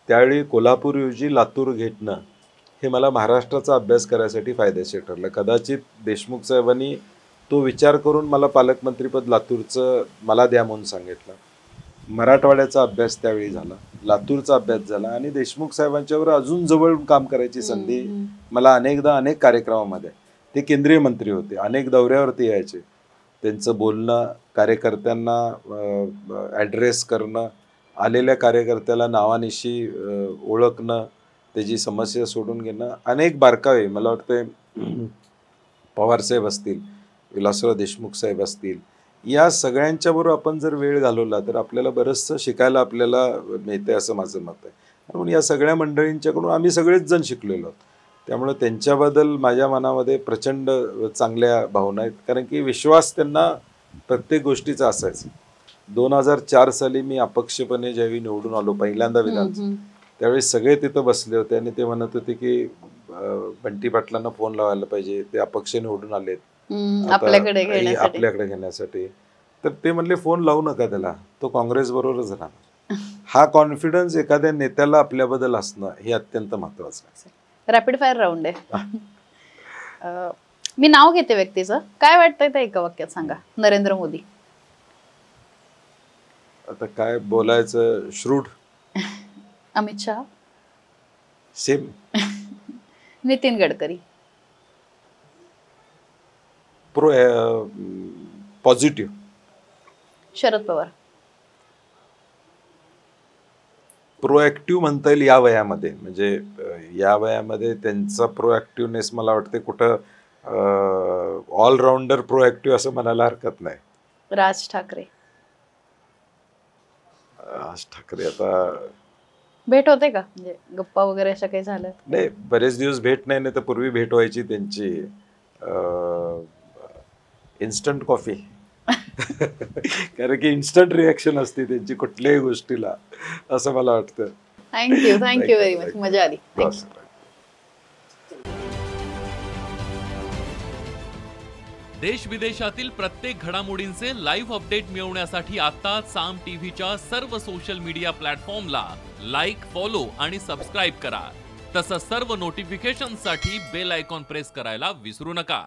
A: त्यावेळी कोल्हापूरऐवजी लातूर घेतणं हे मला महाराष्ट्राचा अभ्यास करायसाठी फायदेशीर ठरलं. कदाचित देशमुख साहेबांनी तो विचार करून मला पालकमंत्रीपद लातूरचं मला द्या म्हणून सांगितलं. मराठवाड्याचा अभ्यास त्यावेळी झाला, लातूरचा अभ्यास झाला आणि देशमुख साहेबांच्यावर अजून जवळ काम करायची संधी मला अनेक कार्यक्रमामध्ये. ते केंद्रीय मंत्री होते, अनेक दौऱ्यावरती यायचे. त्यांचं बोलणं, कार्यकर्त्यांना ॲड्रेस करणं, आलेल्या कार्यकर्त्याला नावानिशी ओळखणं, त्याची समस्या सोडून घेणं, अनेक बारकावे. मला वाटते पवारसाहेब असतील, विलासराव देशमुख साहेब असतील, या सगळ्यांच्याबरोबर आपण जर वेळ घालवला तर आपल्याला बरंचसं शिकायला आपल्याला मिळते असं माझं मत आहे. म्हणून या सगळ्या मंडळींच्याकडून आम्ही सगळेच जण शिकलेलो आहोत. त्यामुळे त्यांच्याबद्दल माझ्या मनामध्ये प्रचंड चांगल्या भावना आहेत. कारण की विश्वास त्यांना प्रत्येक गोष्टीचा असायचा. 2004 साली मी अपक्षपणे ज्यावेळी निवडून आलो पहिल्यांदा विधानसभा, त्यावेळी सगळे तिथं बसले होते आणि ते म्हणत होते की बंटी पाटलांना फोन लावायला पाहिजे, ते अपक्ष निवडून आलेत
B: आपल्याकडे
A: घेण्यासाठी. तर ते म्हणले फोन लावू नका त्याला, तो काँग्रेस बरोबरच राहणार. हा कॉन्फिडन्स एखाद्या नेत्याला आपल्याबद्दल असणं हे अत्यंत महत्वाचं आहे.
B: रॅपिड फायर राऊंड आहे. मी नाव घेते व्यक्तीचं, काय वाटतंय ते एका वाक्यात सांगा. नरेंद्र मोदी.
A: आता काय बोलायचं, shrewd.
B: Amit Shah.
A: Same.
B: Nitin Gadkari.
A: Positive.
B: Sharad Pawar.
A: Proactive म्हणता येईल या वयामध्ये. म्हणजे या वयामध्ये त्यांचा प्रोएक्टिव्हनेस मला वाटते कुठं ऑलराऊंडर प्रोएक्टिव्ह असं म्हणायला हरकत नाही.
B: राज ठाकरे.
A: राज ठाकरे आता
B: भेट होते का, म्हणजे गप्पा वगैरे अशा काही झालं?
A: नाही, बरेच दिवस भेट नाही. तर पूर्वी भेट व्हायची त्यांची इन्स्टंट कॉफी. कारण की इन्स्टंट रिॲक्शन असते त्यांची कुठल्याही गोष्टीला, असं मला वाटतं.
B: थँक्यू व्हेरी मच, मजा आली.
E: देश विदेशातील प्रत्येक घडामोडींचे लाईव्ह अपडेट मिळवण्यासाठी आता साम टीव्हीच्या सर्व सोशल मीडिया प्लॅटफॉर्मला लाईक, फॉलो आणि सबस्क्राईब करा. तसंच सर्व नोटिफिकेशनसाठी बेल आयकॉन प्रेस करायला विसरू नका.